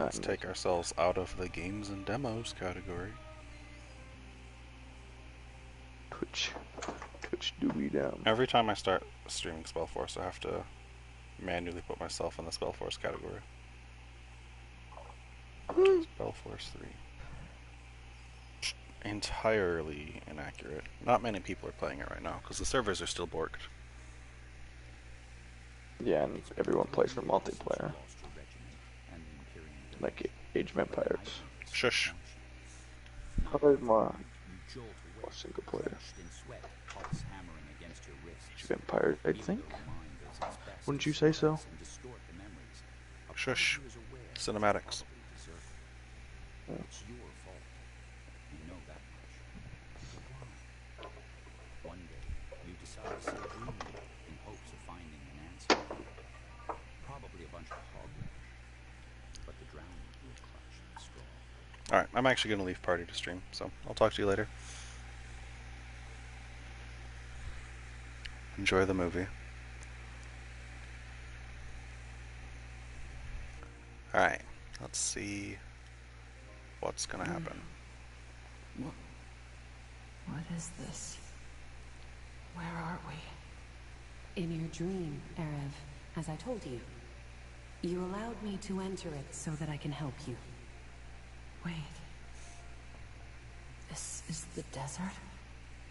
Let's take ourselves out of the games and demos category. Twitch do me down. Every time I start streaming Spellforce, I have to manually put myself in the Spellforce category. Spellforce 3. Entirely inaccurate. Not many people are playing it right now because the servers are still borked. Yeah, and everyone plays for multiplayer. Like Age of Empires. Shush. How about more single player? Age of Empires, I think. Wouldn't you say so? Shush. Cinematics. Yeah. Alright, I'm actually going to leave party to stream, so I'll talk to you later. Enjoy the movie. Alright, let's see what's going to happen. What is this? Where are we? In your dream, Erev, as I told you. You allowed me to enter it so that I can help you. Wait. This is the desert?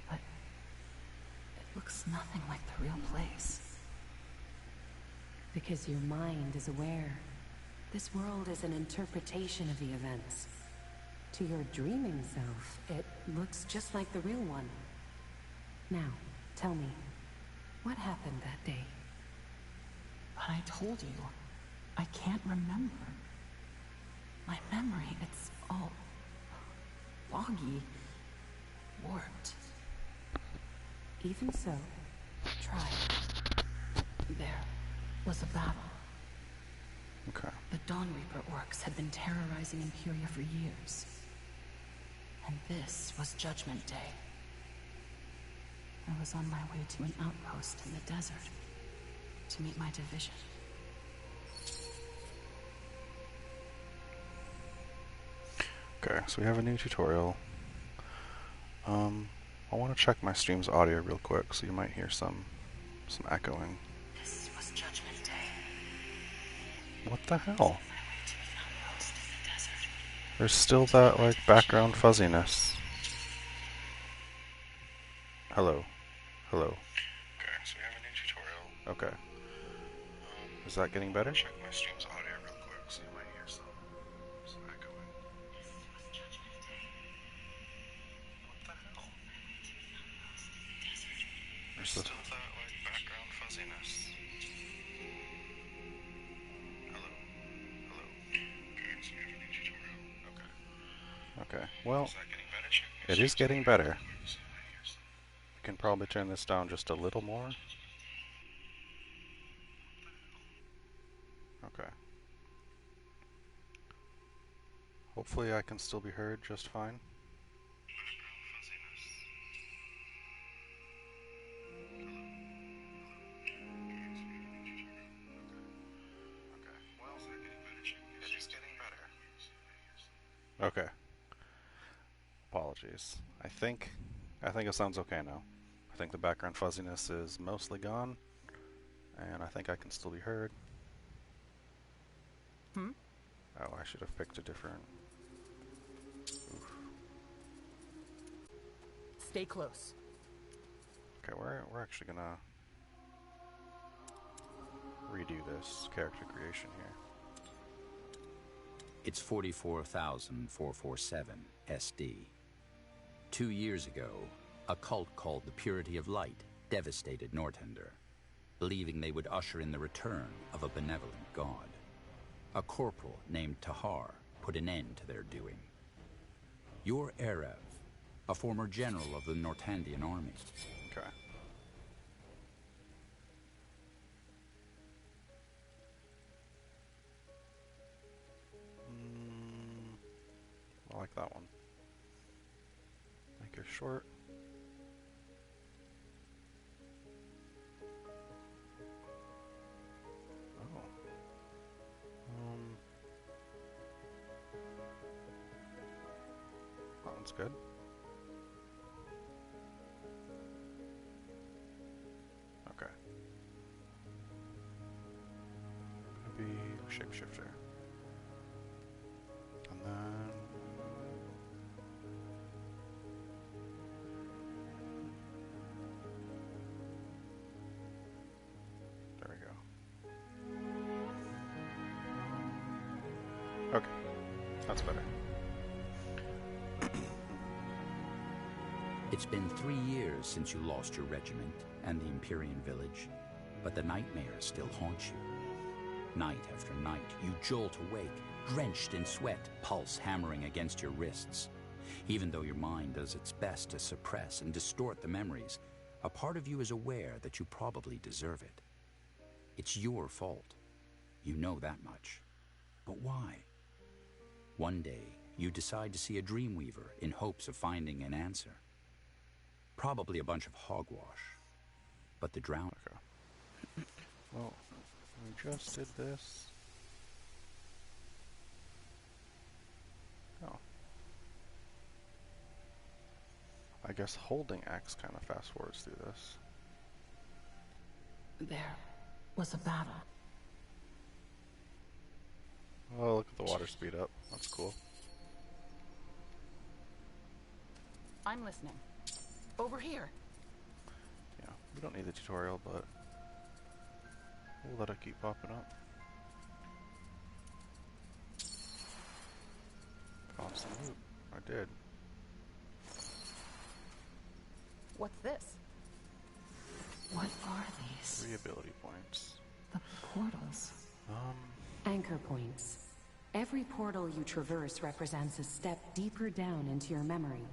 But it looks nothing like the real place. Because your mind is aware. This world is an interpretation of the events. To your dreaming self, it looks just like the real one. Now, tell me, what happened that day? But I told you, I can't remember. My memory, it's all foggy, warped. Even so, try. There was a battle. Okay. The Dawn Reaper orcs had been terrorizing Imperia for years. And this was Judgment Day. I was on my way to an outpost in the desert to meet my division. Okay, so we have a new tutorial. I want to check my stream's audio real quick, so you might hear some echoing. This was Judgment Day. What the hell? There's still that, like, background fuzziness. Hello. Hello. Okay, so we have a new tutorial. Okay. Is that getting better? Check my stream's audio real quick, so you might hear some echoing. What the hell? There's still that, like, background fuzziness. Hello. Hello. Okay, so we have a new tutorial. Okay. Well, it is getting better. We can probably turn this down just a little more. Okay. Hopefully I can still be heard just fine. Okay. Apologies. I think it sounds okay now. I think the background fuzziness is mostly gone, and I think I can still be heard. Oh, I should have picked a different... Oof. Stay close. Okay, we're actually gonna redo this character creation here. It's 44,447 SD. 2 years ago, a cult called the Purity of Light devastated Nortender, believing they would usher in the return of a benevolent god. A corporal named Tahar put an end to their doing. You're Erev, a former general of the Nortandian army. Okay. I like that one. Make her short. Oh. That's good. Okay. Maybe shapeshifter. And then... there we go. Okay. That's better. It's been 3 years since you lost your regiment and the Empyrean village, but the nightmares still haunt you. Night after night, you jolt awake, drenched in sweat, pulse hammering against your wrists. Even though your mind does its best to suppress and distort the memories, a part of you is aware that you probably deserve it. It's your fault. You know that much. But why? One day, you decide to see a dreamweaver in hopes of finding an answer. Probably a bunch of hogwash. But the drown... Okay. Well, we just did this. Oh. I guess holding X kind of fast forwards through this. There was a battle. Oh, look at the water speed up. That's cool. I'm listening. Over here. Yeah, we don't need the tutorial, but we'll let it keep popping up. Found some loot. I did. What's this? What are these? 3 ability points. The portals. Anchor points. Every portal you traverse represents a step deeper down into your memory.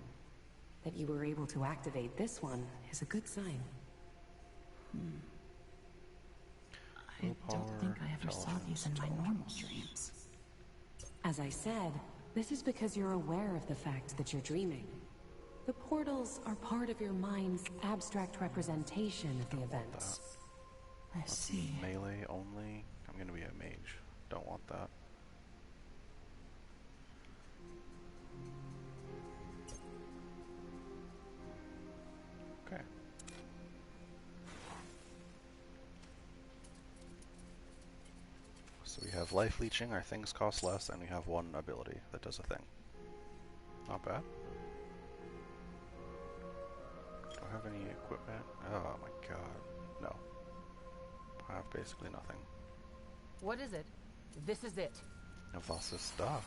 That you were able to activate this one is a good sign. I don't think I ever saw these in my normal dreams. As I said, this is because you're aware of the fact that you're dreaming. The portals are part of your mind's abstract representation of the events. I see. Melee only. I'm gonna be a mage. Don't want that. Okay. So we have life leeching, our things cost less, and we have 1 ability that does a thing. Not bad. Do I have any equipment? Oh my god. No. I have basically nothing. What is it? This is it. Avasista.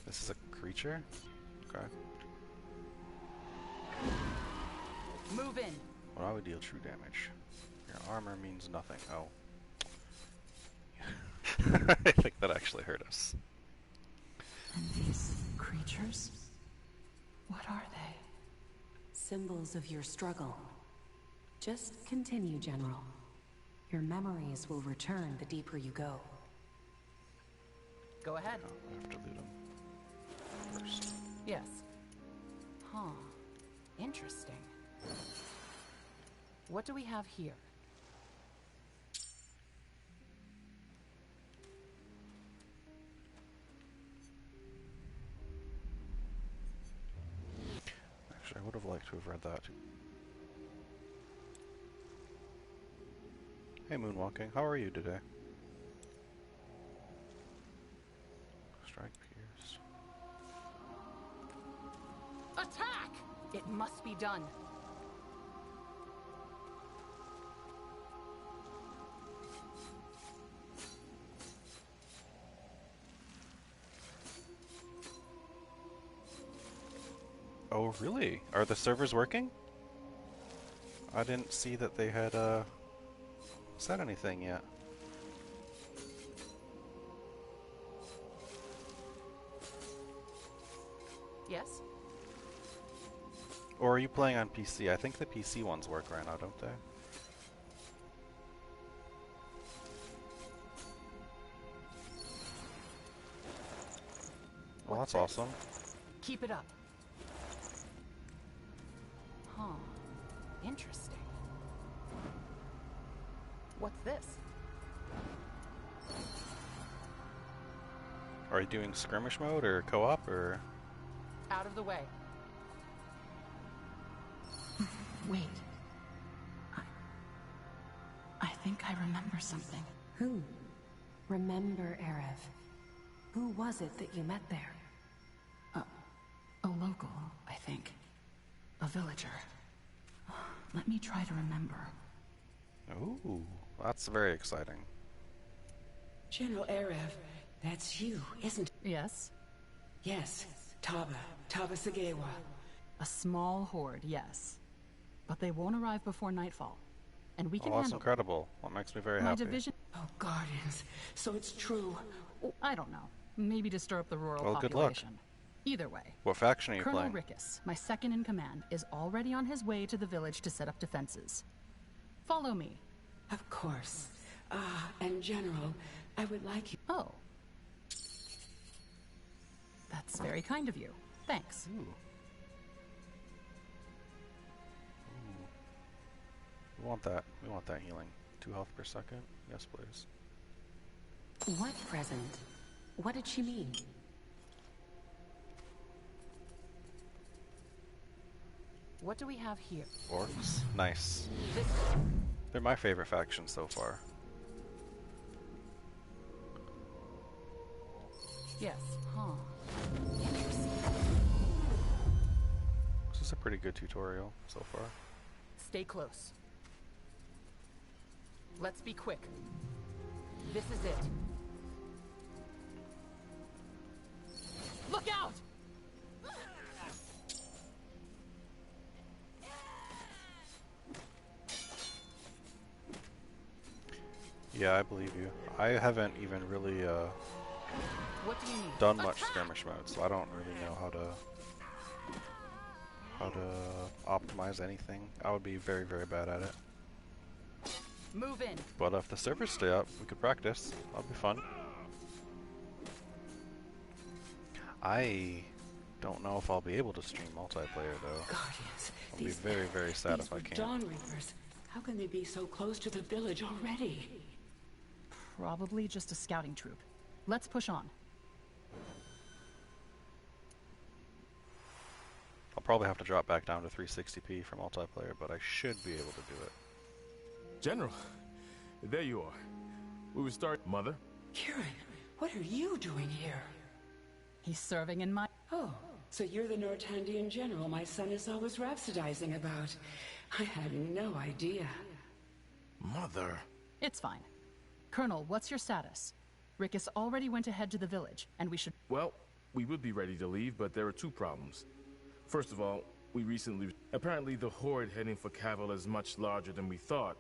This is a creature? Okay. Move in. Well, I would deal true damage. Your armor means nothing. Oh. I think that actually hurt us. And these creatures? What are they? Symbols of your struggle. Just continue, General. Your memories will return the deeper you go. Go ahead. Oh, I have to loot them first. Yes. Huh. Interesting. What do we have here? Actually, I would have liked to have read that. Hey, Moonwalking, how are you today? Strike Pierce. Attack! It must be done. Oh, really? Are the servers working? I didn't see that they had, said anything yet. Yes? Or are you playing on PC? I think the PC ones work right now, don't they? Well, that's awesome. Keep it up. Huh. Interesting. What's this? Are you doing skirmish mode or co-op or? Out of the way. Wait. I think I remember something. Who? Remember, Erev. Who was it that you met there? A local, I think. A villager. Let me try to remember. Ooh, that's very exciting. General Erev, that's you, isn't it? Yes? Yes, Taba Sagewa. A small horde, yes. But they won't arrive before nightfall. And we can Oh, that's handle incredible. That makes me very my happy. division. Oh, Guardians, so it's true. I don't know. Maybe to stir up the rural Well, good luck. population. Either way, What faction are you Colonel playing? Rickus, my second in command, is already on his way to the village to set up defenses. Follow me. Of course. And General, I would like you... Oh. That's very kind of you. Thanks. Ooh. We want that. We want that healing. 2 health per second. Yes, please. What present? What did she mean? What do we have here? Orcs. Nice. This... They're my favorite faction so far. Yes. Huh. This is a pretty good tutorial so far. Stay close. Let's be quick. This is it. Look out! Yeah, I believe you. I haven't even really What do you need? done much skirmish mode, so I don't really know how to optimize anything. I would be very, very bad at it. Move in. But if the servers stay up, we could practice. That'll be fun. I don't know if I'll be able to stream multiplayer though. Guardians, I'll be very, very sad these if I were can't. Dawn Reapers. How can they be so close to the village already? Probably just a scouting troop. Let's push on. I'll probably have to drop back down to 360p for multiplayer, but I should be able to do it. General, there you are. We would start, Mother. Kieran, what are you doing here? He's serving in my... Oh, so you're the Nortandian general my son is always rhapsodizing about. I had no idea. Mother. It's fine. Colonel, what's your status? Rickus already went ahead to the village, and we should... Well, we would be ready to leave, but there are 2 problems. First of all, we recently... Apparently the horde heading for Cavill is much larger than we thought.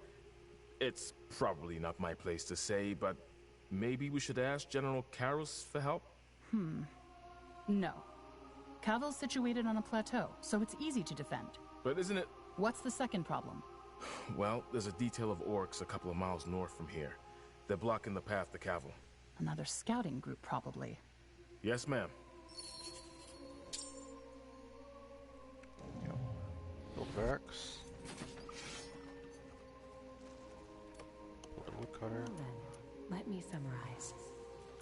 It's probably not my place to say, but maybe we should ask General Karros for help? No. Cavill's situated on a plateau, so it's easy to defend. But isn't it... What's the second problem? Well, there's a detail of orcs a couple of miles north from here. They're blocking the path to Cavill. Another scouting group, probably. Yes, ma'am. Build barracks. Build a woodcutter. Well then, let me summarize.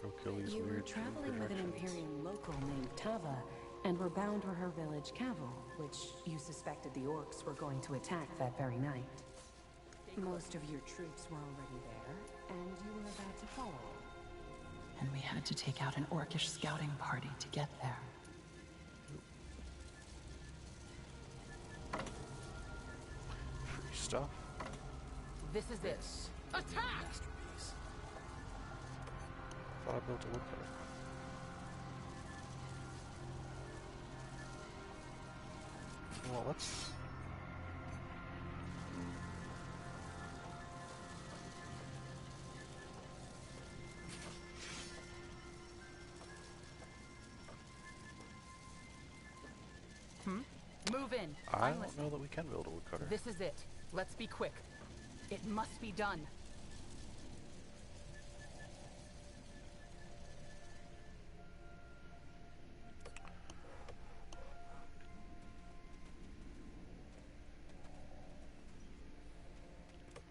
Go kill these You were weird traveling with an projections. Imperium local named Tava, and were bound for her village Cavill, which you suspected the orcs were going to attack that very night. Most of your troops were already there, and you were about to follow. And we had to take out an orcish scouting party to get there. Free stuff. This is it. Attack! Thought I built a woodcutter. Well, let's... Move in. I I'm don't listening. know that we can build a woodcutter. This is it. Let's be quick. It must be done.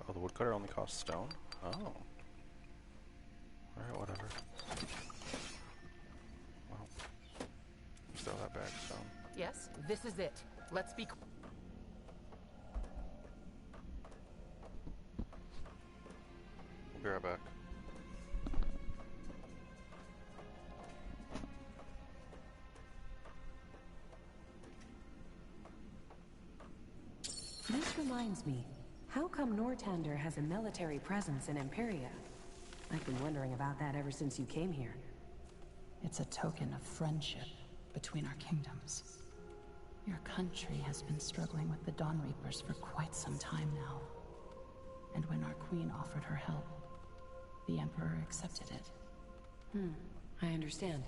Oh, the woodcutter only costs stone? Oh. Alright, whatever. Well, still that bad stone. This is it. Let's be... We'll be right back. This reminds me, how come Nortander has a military presence in Imperia? I've been wondering about that ever since you came here. It's a token of friendship between our kingdoms. Your country has been struggling with the Dawn Reapers for quite some time now. And when our queen offered her help, the Emperor accepted it. I understand.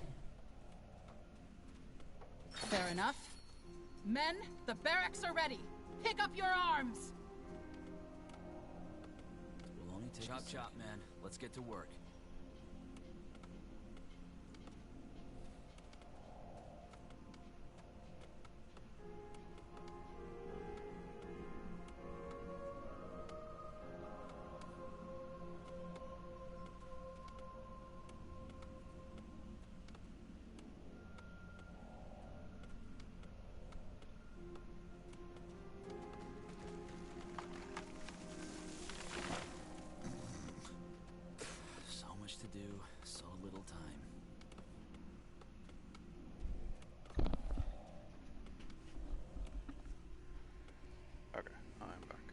Fair enough. Men, the barracks are ready. Pick up your arms! We'll only take chop chop, man. Let's get to work. To do, so little time. Okay, I'm back.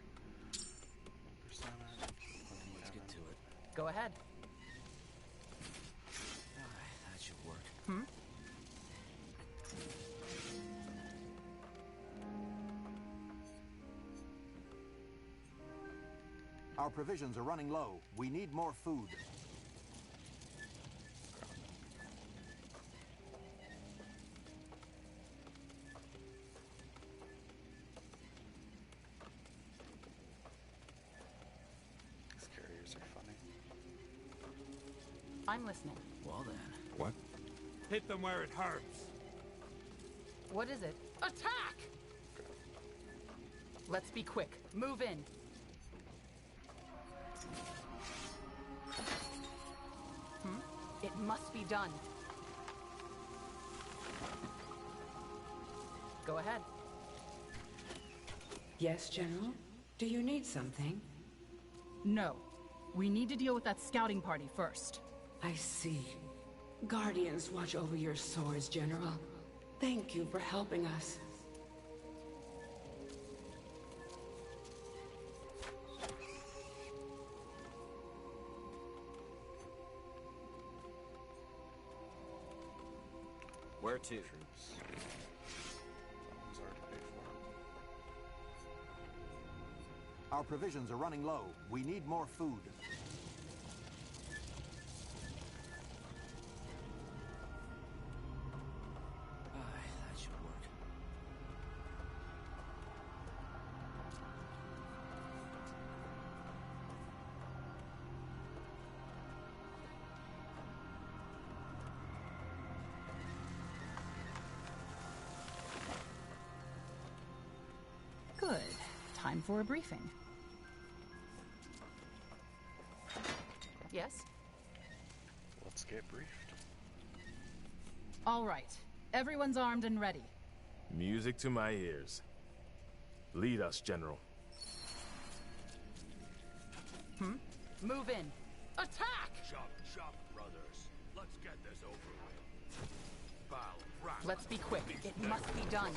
Let's get to it. Go ahead. That should work. Our provisions are running low. We need more food. These carriers are funny. I'm listening. Well then. What? Hit them where it hurts. What is it? Attack! Let's be quick. Move in. It must be done. Go ahead. Yes, General? Do you need something? No. We need to deal with that scouting party first. I see. Guardians watch over your swords, General. Thank you for helping us. Where to? Troops. That one's already paid for. Our provisions are running low. We need more food. That should work. Good. Time for a briefing. Yes? Let's get briefed. All right. Everyone's armed and ready. Music to my ears. Lead us, General. Move in. Attack! Chop, chop, brothers. Let's get this over with. Bow, rock. Let's be quick. It must be done.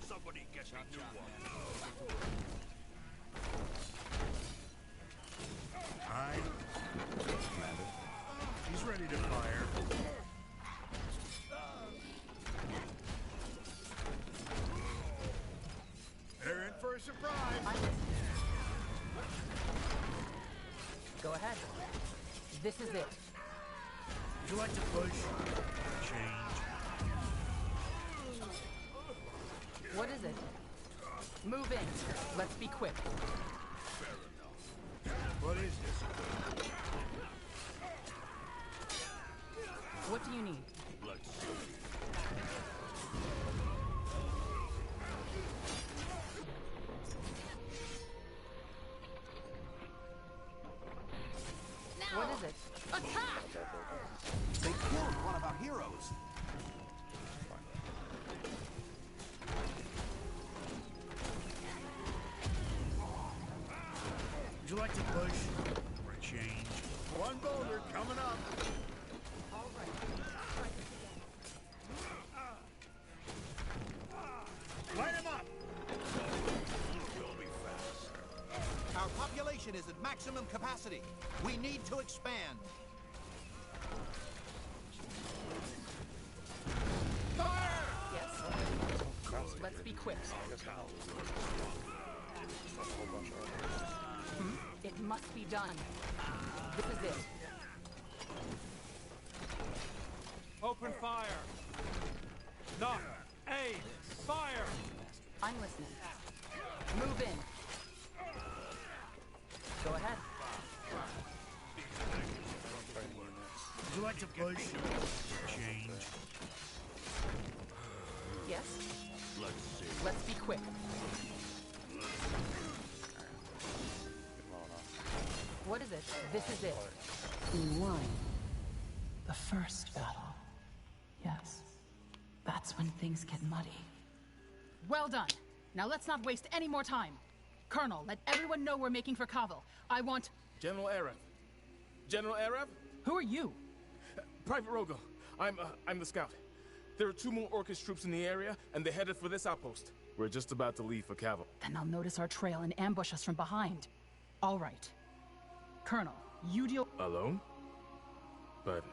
Somebody get me new one. Aye. Commander. He's ready to fire. They're in for a surprise. Go ahead. This is it. Would you like to push? Change. What is it? Move in. Let's be quick. Fair enough. What is this? What do you need? Let's see. What is it? Attack! They killed one of our heroes. They're coming up. Light him up! We'll be fast. Our population is at maximum capacity. We need to expand. Yes. Let's be quick. It must be done. This is it. Open fire! Knock! Aim! Fire! I'm listening. Move in. Go ahead. Would you like to push? Change. Yes? Let's see. Let's be quick. What is it? This is it. You won. The first battle. Yes. That's when things get muddy. Well done. Now let's not waste any more time. Colonel, let everyone know we're making for Kaval. I want... General Arev. General Arev? Who are you? Private Rogel. I'm the scout. There are 2 more Orcish troops in the area, and they're headed for this outpost. We're just about to leave for Kaval. Then they'll notice our trail and ambush us from behind. All right. Colonel, you deal... Alone? But...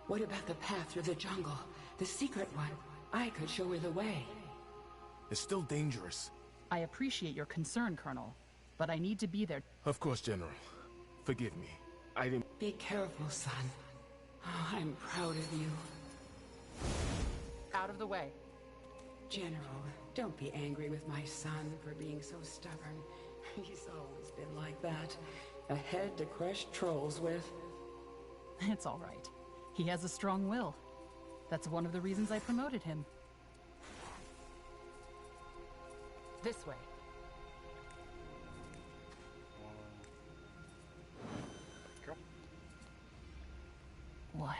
What about the path through the jungle? The secret one? I could show her the way. it's still dangerous. I appreciate your concern, Colonel, but I need to be there. Of course, General. Forgive me. I didn't... Be careful, son. Oh, I'm proud of you. Out of the way. General, don't be angry with my son for being so stubborn. He's always been like that. A head to crush trolls with. It's all right. He has a strong will. That's one of the reasons I promoted him. This way. What?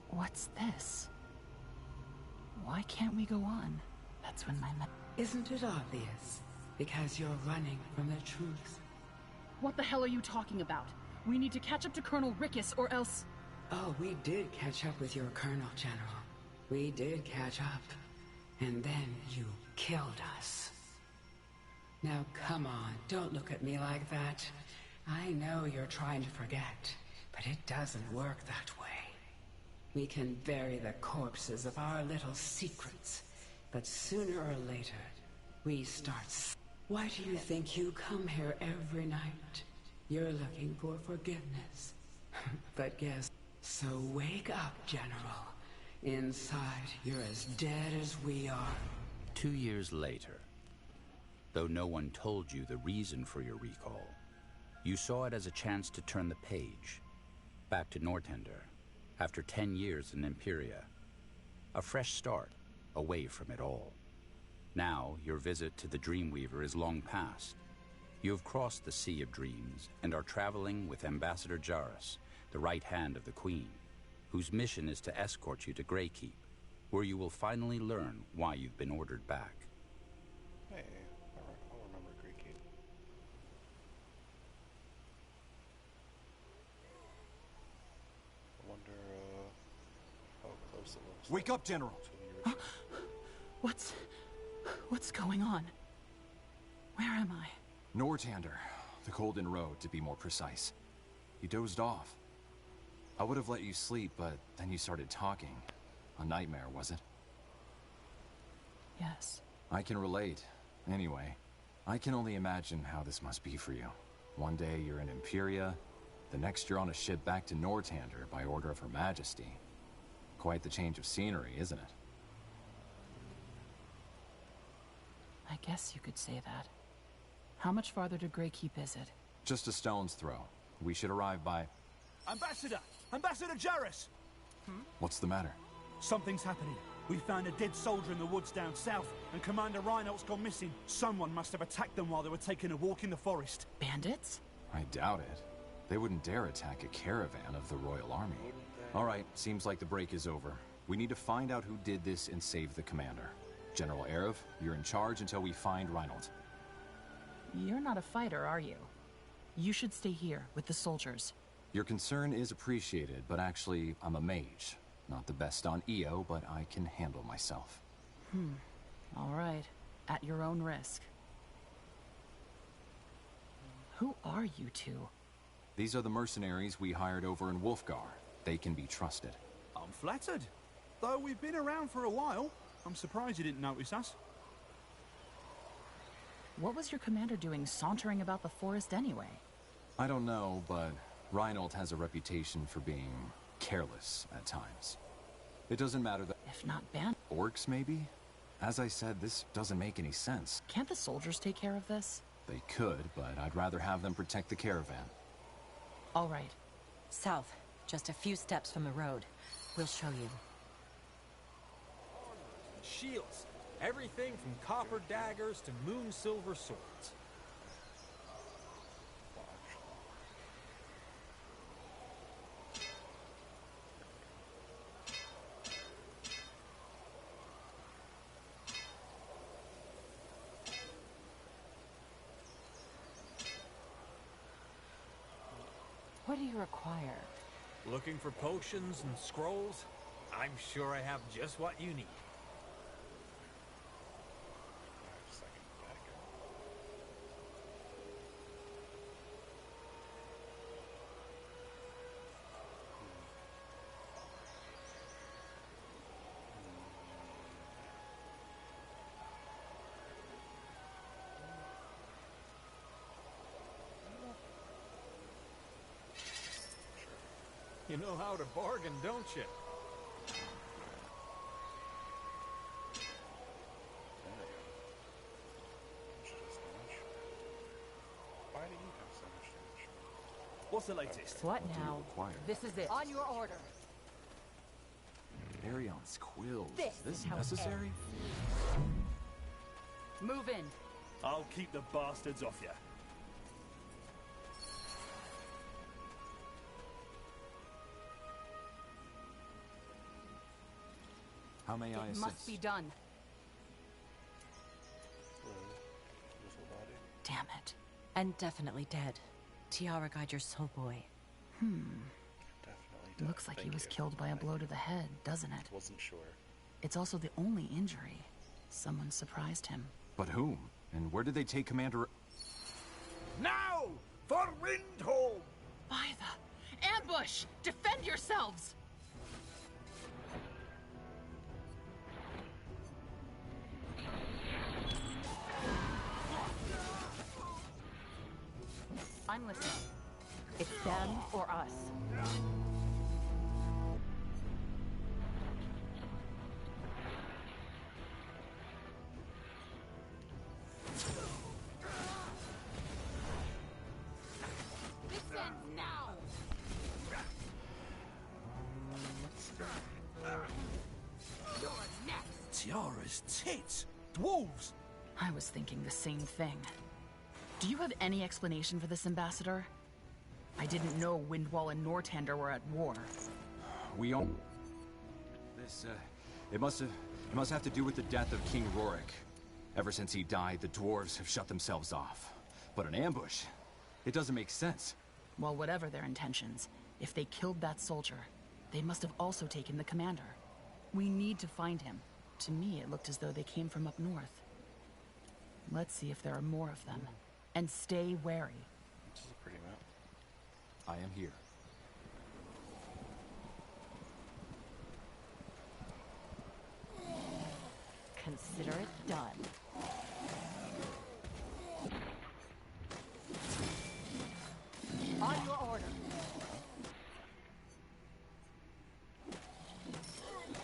What's this? Why can't we go on? That's when my... Isn't it obvious? Because you're running from the truth. What the hell are you talking about? We need to catch up to Colonel Rickus or else... Oh, we did catch up with your Colonel, General. We did catch up. And then you killed us. Now come on, don't look at me like that. I know you're trying to forget, but it doesn't work that way. We can bury the corpses of our little secrets, but sooner or later, we start... Why do you think you come here every night? You're looking for forgiveness. But guess... So wake up, General. Inside, you're as dead as we are. 2 years later, though no one told you the reason for your recall, you saw it as a chance to turn the page, back to Nortender, after 10 years in Imperia. A fresh start, away from it all. Now, your visit to the Dreamweaver is long past. You have crossed the Sea of Dreams and are traveling with Ambassador Jarrus, the right hand of the Queen, whose mission is to escort you to Greykeep, where you will finally learn why you've been ordered back. Hey, I'll remember Greykeep. I wonder, how close it looks. Wake up, General! What's going on? Where am I? Northander, the Golden Road, to be more precise. You dozed off. I would have let you sleep, but then you started talking. A nightmare, was it? Yes. I can relate. Anyway, I can only imagine how this must be for you. One day you're in Imperia, the next you're on a ship back to Northander by order of Her Majesty. Quite the change of scenery, isn't it? I guess you could say that. How much farther to Greykeep is it? Just a stone's throw. We should arrive by... Ambassador! Ambassador Jarrus! What's the matter? Something's happening. We found a dead soldier in the woods down south, and Commander Reinhold's gone missing. Someone must have attacked them while they were taking a walk in the forest. Bandits? I doubt it. They wouldn't dare attack a caravan of the Royal Army. All right, seems like the break is over. We need to find out who did this and save the commander. General Arev, you're in charge until we find Reinhold. You're not a fighter, are you? You should stay here with the soldiers. Your concern is appreciated, but actually, I'm a mage. Not the best on EO, but I can handle myself. All right. At your own risk. Who are you two? These are the mercenaries we hired over in Wolfgar. They can be trusted. I'm flattered. Though we've been around for a while, I'm surprised you didn't notice us. What was your commander doing sauntering about the forest anyway? I don't know, but Reinhold has a reputation for being careless at times. It doesn't matter that... If not banned... Orcs, maybe? As I said, this doesn't make any sense. Can't the soldiers take care of this? They could, but I'd rather have them protect the caravan. All right. South, just a few steps from the road. We'll show you. Shields. Everything from copper daggers to moon silver swords. What do you require? Looking for potions and scrolls? I'm sure I have just what you need. You know how to bargain, don't you? Why do you have so much damage? What's the latest? What now? This is it. On your order. Arion's quills. This Is is how it necessary? Move in. I'll keep the bastards off you. How may I It assist? must be done. Damn it. And definitely dead. Tiara guide your soul boy. Definitely. Looks like he was killed by a blow to the head, doesn't it? Wasn't sure. It's also the only injury. Someone surprised him. But whom? And where did they take Commander... Now! For Windholm! By the... Ambush! Defend yourselves! I'm listening. It's them or us. This ends now! You're next! Tiara's tits! Dwarves! I was thinking the same thing. Do you have any explanation for this, Ambassador? I didn't know Windwall and Northander were at war. We all... This, it must have to do with the death of King Rorik. Ever since he died, the dwarves have shut themselves off. But an ambush? It doesn't make sense. Well, whatever their intentions, if they killed that soldier, they must have also taken the commander. We need to find him. To me, it looked as though they came from up north. Let's see if there are more of them. And stay wary. This is a pretty map. I am here. Consider it done. On your order.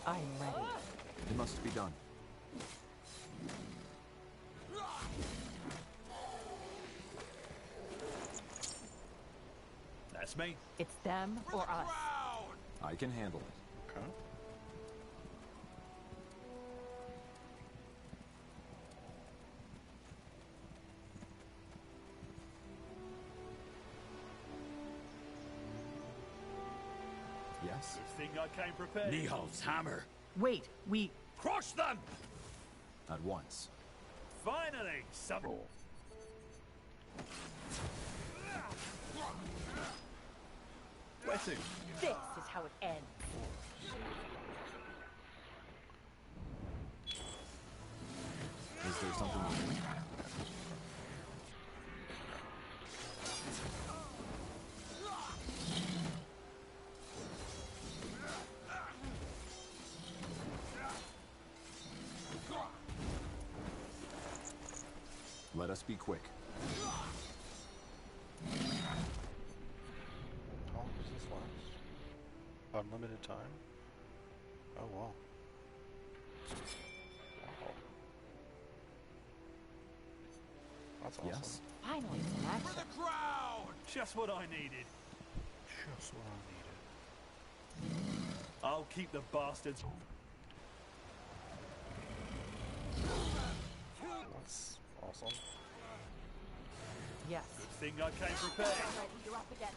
I'm ready. It must be done. That's me. It's them or us. I can handle it. Okay. Yes? You think I came prepared? Nihal's hammer! Wait, we... Crush them! At once. Finally, some... Roll. Where to? This is how it ends. Is there something you need? Let us be quick. How long does this last? Unlimited time? Oh wow. Wow. That's awesome. Yes? Finally, some action. For the crowd! Just what I needed. Just what I needed. I'll keep the bastards. That's awesome. Yes. Good thing I came prepared. You're up against.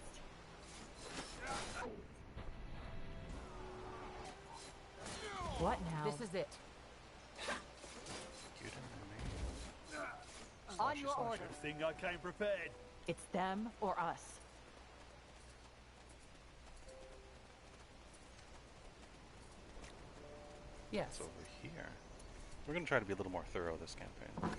What now? This is it. You didn't know me. On your order. Good thing I came prepared. It's them or us. Yes. It's over here. We're going to try to be a little more thorough this campaign.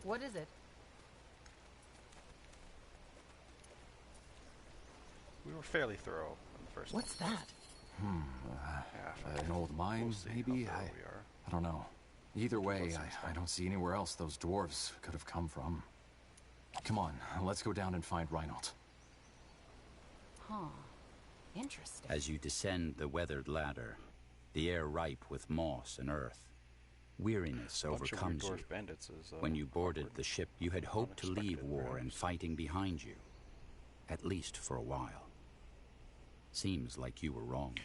What is it? We were fairly thorough in the first What's one. that? Yeah, An old mine, we'll see maybe? how thorough we are. I don't know. Either way, Close I don't see anywhere else those dwarves could have come from. Come on, let's go down and find Reinhold. Huh. Interesting. As you descend the weathered ladder, the air ripe with moss and earth, weariness Bunch of overcomes weird you. dwarf bandits is, When you boarded awkward. the ship, you had hoped to leave Unexpected, war perhaps. and fighting behind you. At least for a while. Seems like you were wrong.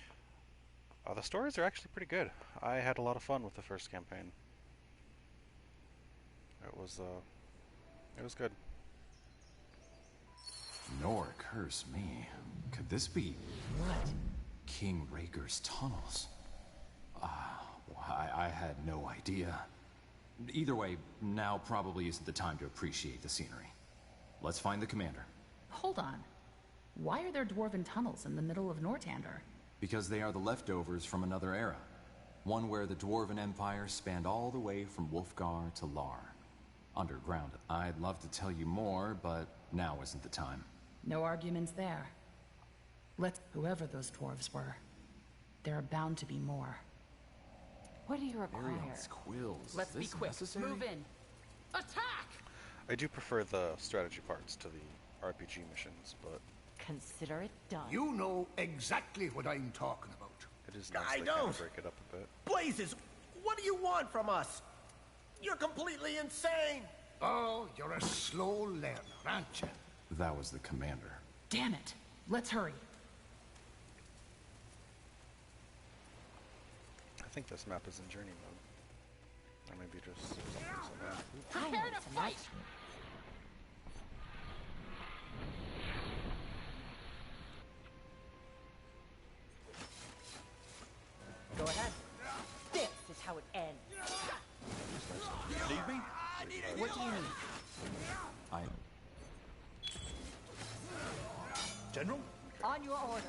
The stories are actually pretty good. I had a lot of fun with the first campaign. It was good. Nor curse me. Could this be What? King Raker's tunnels? I had no idea. Either way, now probably isn't the time to appreciate the scenery. Let's find the commander. Hold on. Why are there dwarven tunnels in the middle of Nortander? Because they are the leftovers from another era. One where the Dwarven Empire spanned all the way from Wolfgar to Lar. Underground. I'd love to tell you more, but now isn't the time. No arguments there. Whoever those dwarves were, there are bound to be more. What do you require? Marion's quills. Let's Is be this quick. necessary? Move in. Attack! I do prefer the strategy parts to the RPG missions, but Consider it done. You know exactly what I'm talking about. it is nice I they kind don't. of break it up a bit. Blazes, what do you want from us? You're completely insane! Oh, you're a slow learner, aren't you? That was the commander. Damn it. Let's hurry. I think this map is in journey mode. Or maybe just something like that. Ooh. Prepare to fight! Go ahead. This is how it ends. Need me? What do you need? I... General? On your order.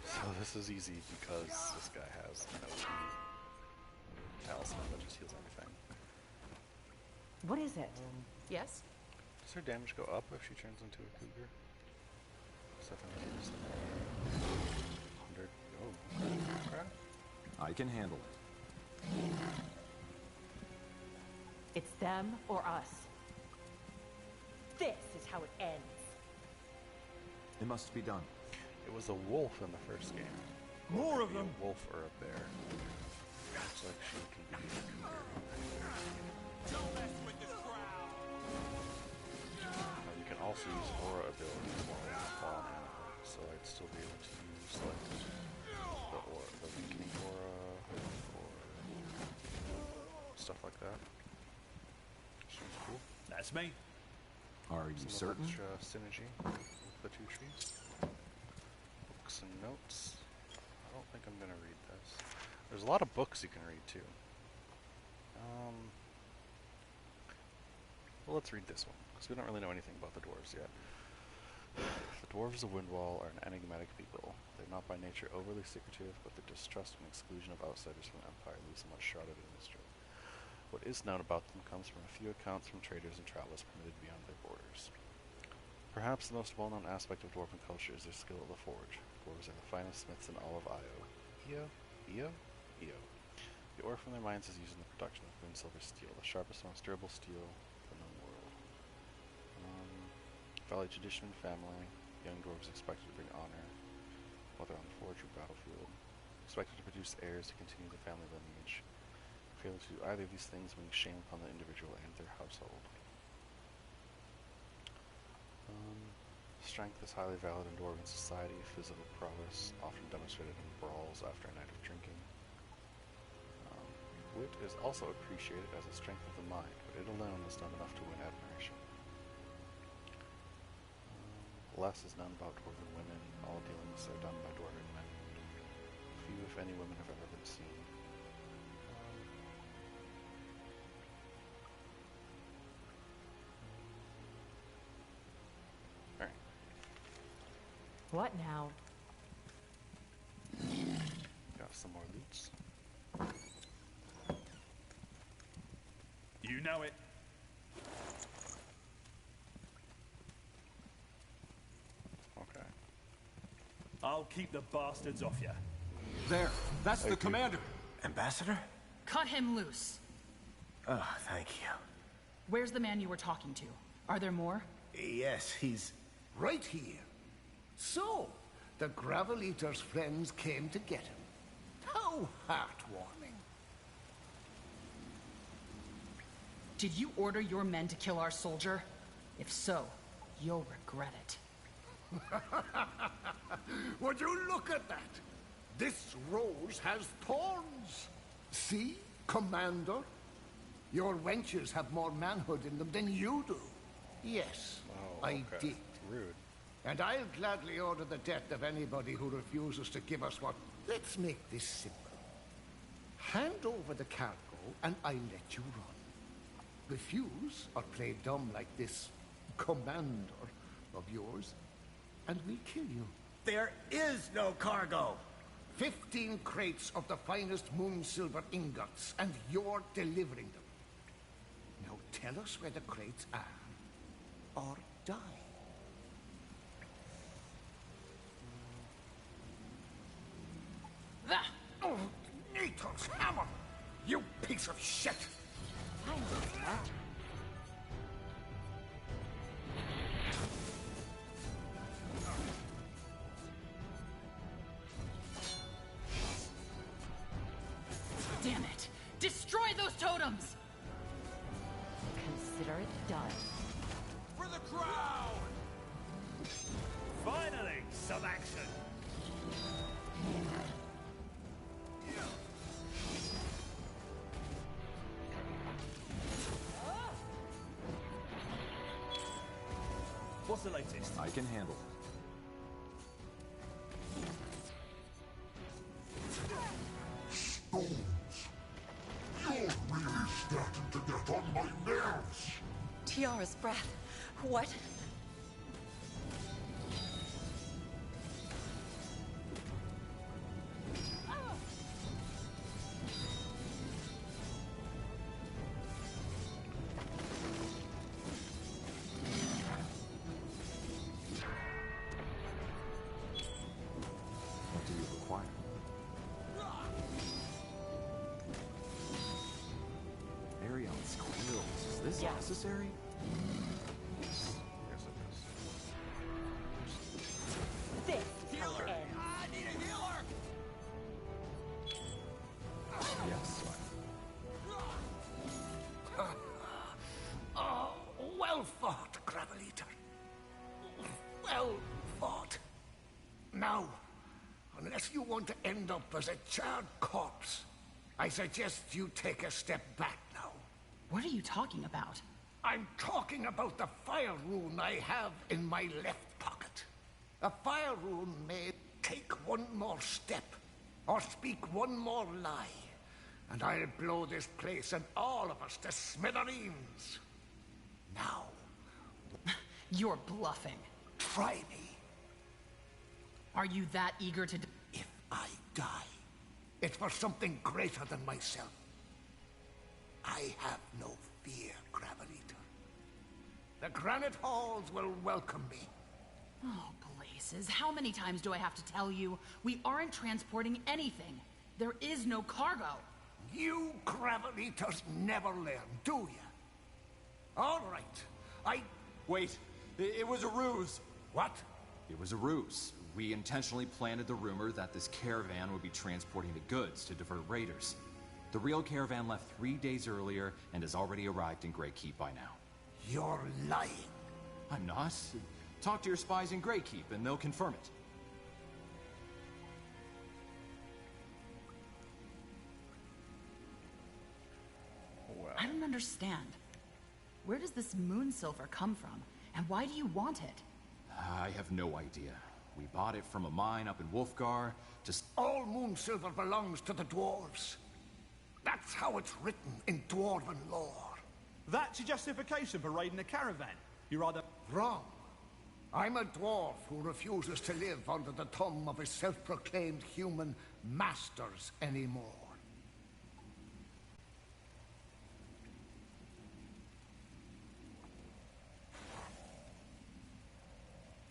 So this is easy because this guy has an OP talisman that just heals everything. What is it? Yes? Does her damage go up if she turns into a cougar? 700. Oh, crap. I can handle it. It's them or us. This is how it ends. It must be done. It was a wolf in the first game. More of Maybe them. A wolf or a bear. Looks like she can be a cougar. Don't mess with the crowd! You can also use aura abilities while in the fallen animal, so I'd still be able to use like the weakening aura or stuff like that. Seems cool. That's me. Are you Some certain? extra synergy with the two trees. Books and notes. think I'm gonna read this. There's a lot of books you can read too. Well, let's read this one, because we don't really know anything about the dwarves yet. The dwarves of Windwall are an enigmatic people. They're not by nature overly secretive, but their distrust and exclusion of outsiders from the Empire leaves them much shrouded in mystery. What is known about them comes from a few accounts from traders and travelers permitted beyond their borders. Perhaps the most well-known aspect of dwarven culture is their skill at the forge. Dwarves are the finest smiths in all of Io. Io? The ore from their mines is used in the production of green silver steel, the sharpest, most durable steel in the known world. Valley tradition and family. Young dwarves expected to bring honor, whether on the forge or battlefield. Expected to produce heirs to continue the family lineage. Failing to do either of these things brings shame upon the individual and their household. Strength is highly valued in dwarven society. Physical prowess often demonstrated in brawls after a night of drinking. Wit is also appreciated as a strength of the mind, but it alone is not enough to win admiration. Less is known about dwarven women. All dealings are done by dwarven men. Few, if any, women have ever been seen. Alright. What now? Got some more loots. You know it. Okay. I'll keep the bastards off you. There, that's the commander. Ambassador? Cut him loose. Oh, thank you. Where's the man you were talking to? Are there more? Yes, he's right here. So, the Gravel Eater's friends came to get him. How heartwarming. Did you order your men to kill our soldier? If so, you'll regret it. Would you look at that? This rose has thorns. See, Commander? Your wenches have more manhood in them than you do. Yes, I did. Rude. And I'll gladly order the death of anybody who refuses to give us what... Let's make this simple. Hand over the cargo, and I'll let you run. Refuse, or play dumb like this commander of yours, and we'll kill you. There is no cargo! 15 crates of the finest moon silver ingots, and you're delivering them. Now tell us where the crates are, or die. Oh, Nathan's hammer! You piece of shit! Damn it! Destroy those totems! Consider it done. For the crowd! Finally, some action! What's the latest? I can handle it. You're really starting to get on my nerves! Tiara's breath. What? What do you require? Arion's quills. Is this necessary? Yes, it is. This Healer! I need a healer! Yes, Oh, well fought, Gravel Eater. Well fought. Now, unless you want to end up as a charred corpse, I suggest you take a step back now. What are you talking about? I'm talking about the fire rune I have in my left pocket. A fire rune may take one more step, or speak one more lie, and I'll blow this place and all of us to smithereens. Now. You're bluffing. Try me. Are you that eager to... If I die, it's for something greater than myself. I have no fear, Gravitator. The granite halls will welcome me. Oh, blazes. How many times do I have to tell you? We aren't transporting anything. There is no cargo. You Gravitors never learn, do you? All right. Wait. It was a ruse. What? It was a ruse. We intentionally planted the rumor that this caravan would be transporting the goods to divert raiders. The real caravan left 3 days earlier and has already arrived in Greykeep by now. You're lying. I'm not. Talk to your spies in Greykeep and they'll confirm it. Well. I don't understand. Where does this moon silver come from? And why do you want it? I have no idea. We bought it from a mine up in Wolfgar. Just all moon silver belongs to the dwarves. That's how it's written in dwarven lore. That's your justification for raiding a caravan? You're either... Wrong. I'm a dwarf who refuses to live under the thumb of his self-proclaimed human masters anymore.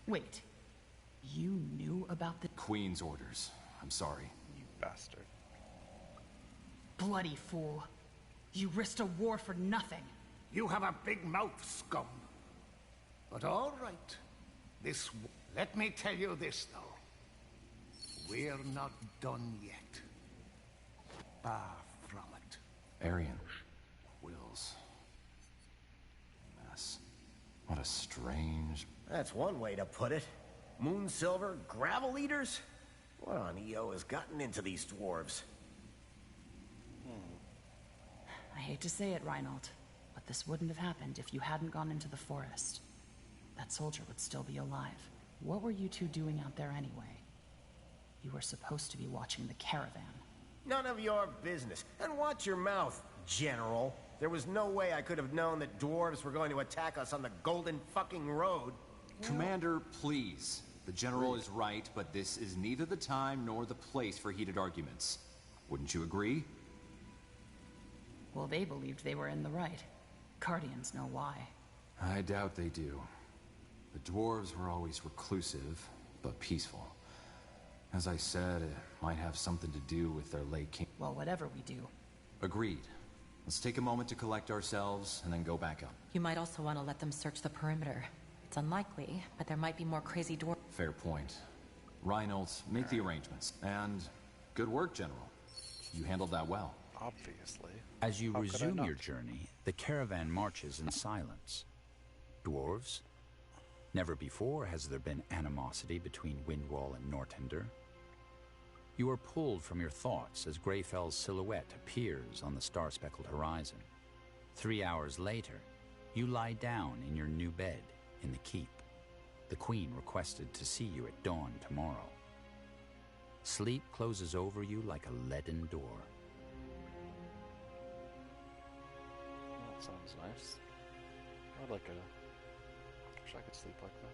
Wait. You knew about the... Queen's orders. I'm sorry. You bastard. Bloody fool. You risked a war for nothing. You have a big mouth, scum. But all right. Let me tell you this, though. We're not done yet. Far from it. Arian. Wills. Mess. What a strange... That's one way to put it. Moon silver, gravel eaters? What on EO has gotten into these dwarves? I hate to say it, Reinhold, but this wouldn't have happened if you hadn't gone into the forest. That soldier would still be alive. What were you two doing out there anyway? You were supposed to be watching the caravan. None of your business. And watch your mouth, General. There was no way I could have known that dwarves were going to attack us on the golden fucking road. Commander, please. The General is right, but this is neither the time nor the place for heated arguments. Wouldn't you agree? Well, they believed they were in the right. Guardians know why. I doubt they do. The dwarves were always reclusive, but peaceful. As I said, it might have something to do with their late king. Well, whatever we do. Agreed. Let's take a moment to collect ourselves and then go back up. You might also want to let them search the perimeter. It's unlikely, but there might be more crazy dwarves. Fair point. Reynolds, make the arrangements. And good work, General. You handled that well. Obviously. As you resume your journey, the caravan marches in silence. Dwarves? Never before has there been animosity between Windwall and Nortender. You are pulled from your thoughts as Greyfell's silhouette appears on the star-speckled horizon. 3 hours later, you lie down in your new bed in the keep. The Queen requested to see you at dawn tomorrow. Sleep closes over you like a leaden door. That sounds nice. I'd like a... wish I could sleep like that.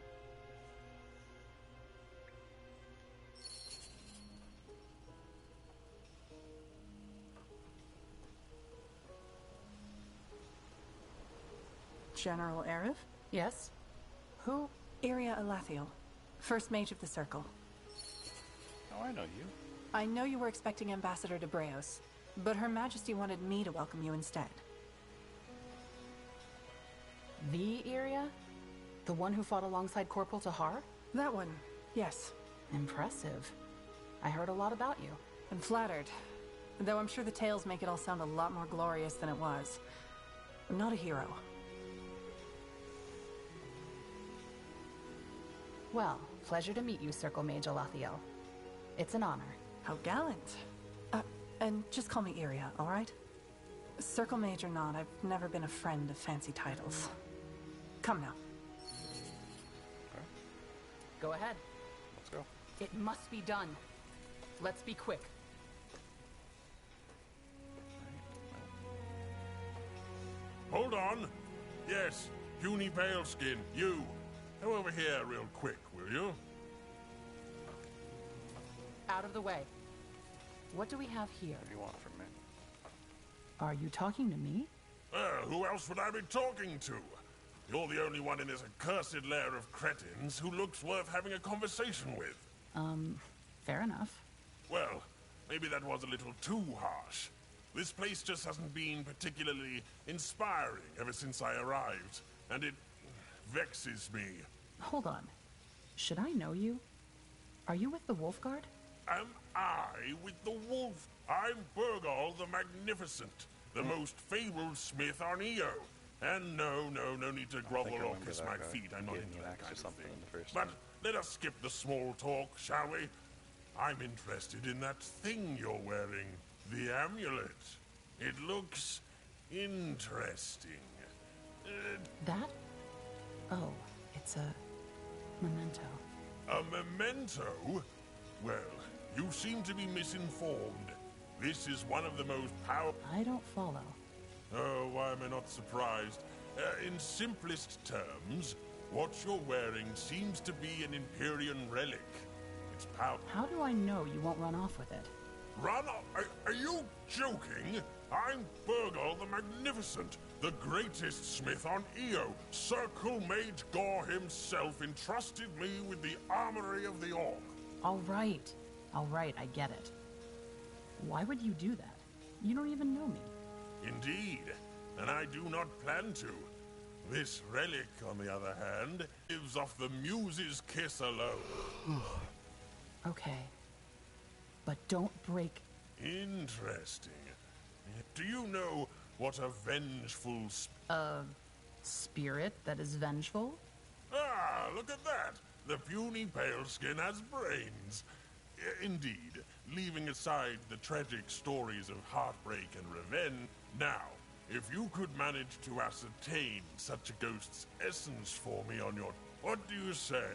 General Arif? Yes? Who? Iria Alathiel, First Mage of the Circle. Oh, I know you. I know you were expecting Ambassador de Breos, but Her Majesty wanted me to welcome you instead. The Iria? The one who fought alongside Corporal Tahar? That one, yes. Impressive. I heard a lot about you. I'm flattered. Though I'm sure the tales make it all sound a lot more glorious than it was. I'm not a hero. Well, pleasure to meet you, Circle Mage Alathiel. It's an honor. How gallant. And just call me Iria, all right? Circle Mage or not, I've never been a friend of fancy titles. Come now. Okay. Go ahead. Let's go. It must be done. Let's be quick. hold on. Yes, puny paleskin, you. Come over here real quick, will you? Out of the way. What do we have here? What do you want from me? Are you talking to me? Who else would I be talking to? You're the only one in this accursed lair of cretins who looks worth having a conversation with. Fair enough. Well, maybe that was a little too harsh. This place just hasn't been particularly inspiring ever since I arrived, and it vexes me. Hold on. Should I know you? Are you with the Wolf Guard? Am I with the wolf? I'm Burgal the Magnificent, the most fabled smith on Io. And no need to grovel or kiss my feet. I'm not into that kind of thing. But let us skip the small talk, shall we? I'm interested in that thing you're wearing, the amulet. It looks interesting. That? Oh, it's a memento. A memento? Well, you seem to be misinformed. This is one of the most powerful... I don't follow. Oh, why am I not surprised? In simplest terms, what you're wearing seems to be an Empyrean relic. It's power... How do I know you won't run off with it? Run off? Are you joking? I'm Burgal the Magnificent, the greatest smith on Io. Circle Mage Gore himself entrusted me with the armory of the Orc. All right, I get it. Why would you do that? You don't even know me. Indeed, and I do not plan to. This relic, on the other hand, lives off the Muse's kiss alone. Okay, but don't break... Interesting. Do you know what a vengeful... spirit that is vengeful? Ah, look at that! The puny paleskin has brains. Indeed, leaving aside the tragic stories of heartbreak and revenge, now, if you could manage to ascertain such a ghost's essence for me on your... What do you say?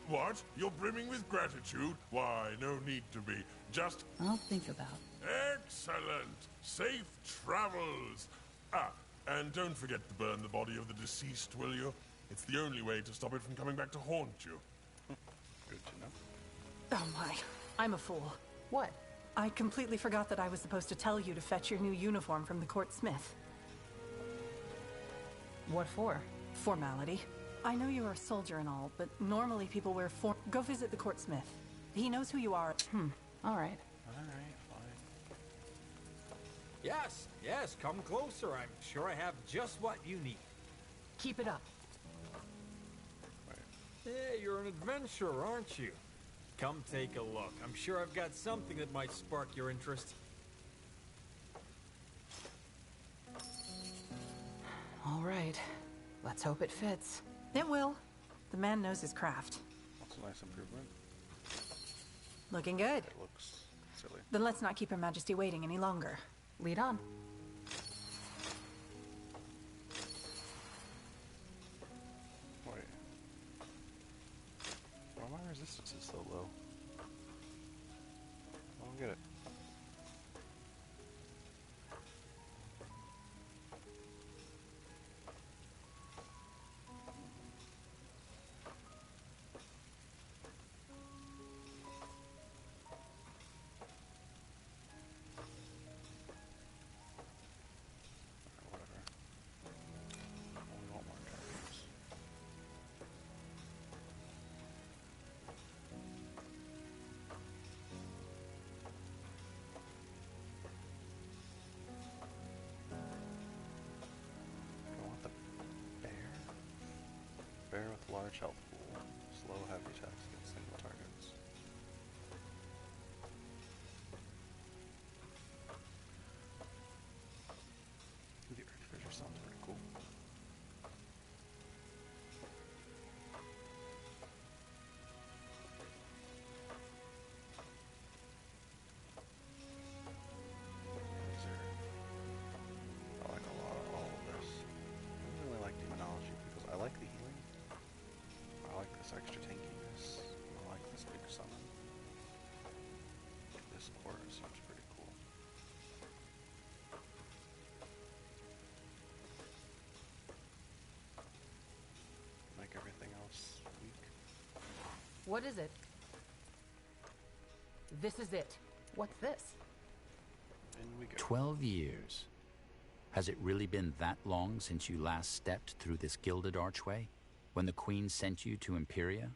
What? You're brimming with gratitude? Why, no need to be. Just... I'll think about it. Excellent! Safe travels! Ah, and don't forget to burn the body of the deceased, will you? It's the only way to stop it from coming back to haunt you. Good to know. Oh my, I'm a fool. What? I completely forgot that I was supposed to tell you to fetch your new uniform from the court smith. What for? Formality. I know you're a soldier and all, but normally people wear Go visit the court smith. He knows who you are. All right. Alright, fine. Yes, come closer. I'm sure I have just what you need. Keep it up. Hey, you're an adventurer, aren't you? Come take a look. I'm sure I've got something that might spark your interest. All right. Let's hope it fits. It will. The man knows his craft. That's a nice improvement. Looking good. It looks silly. Then let's not keep Her Majesty waiting any longer. Lead on. Wait. Why are my resistances so low? I don't get it. Whatever. I want more dragons. I want the bear. Bear with large health pool. Slow heavy attacks against single targets. The Earthfisher sounds pretty cool. I like a lot of all of this. I really like demonology because I like the healing. I like this extra tankiness. What is it? This is it. What's this? In we go. 12 years. Has it really been that long since you last stepped through this gilded archway? When the Queen sent you to Imperia?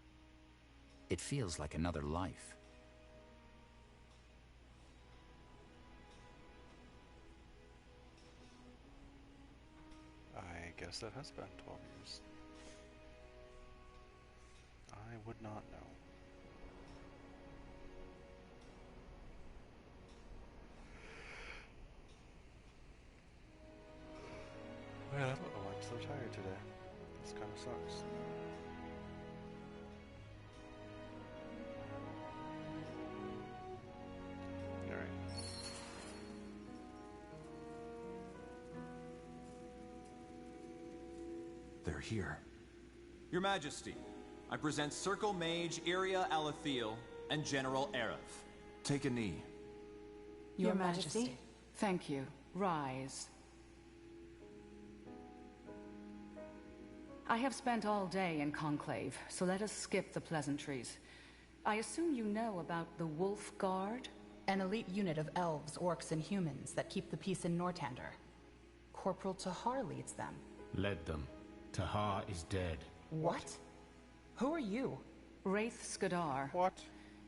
It feels like another life. I guess that has been 12 years. I would not know. Man, I don't know why I'm so tired today. This kind of sucks. Alright. They're here. Your Majesty, I present Circle Mage Iria Alathiel and General Aerith. Take a knee. Your Majesty. Thank you. Rise. I have spent all day in Conclave, so let us skip the pleasantries. I assume you know about the Wolf Guard? An elite unit of elves, orcs, and humans that keep the peace in Northander. Corporal Tahar leads them. Led them. Tahar is dead. What? Who are you? Wraith Skadar. What?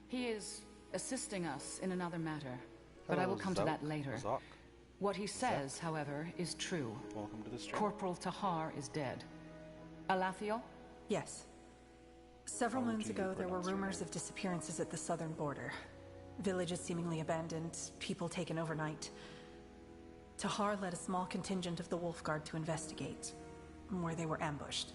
He is assisting us in another matter, but I Hello, will come to that later. Zok. What he says, however, is true. Welcome to the stream. Corporal Tahar is dead. Alathiel? Yes. Several How moons do you ago, there were pronounce your rumors name? of disappearances at the southern border. Villages seemingly abandoned, people taken overnight. Tahar led a small contingent of the Wolf Guard to investigate, where they were ambushed.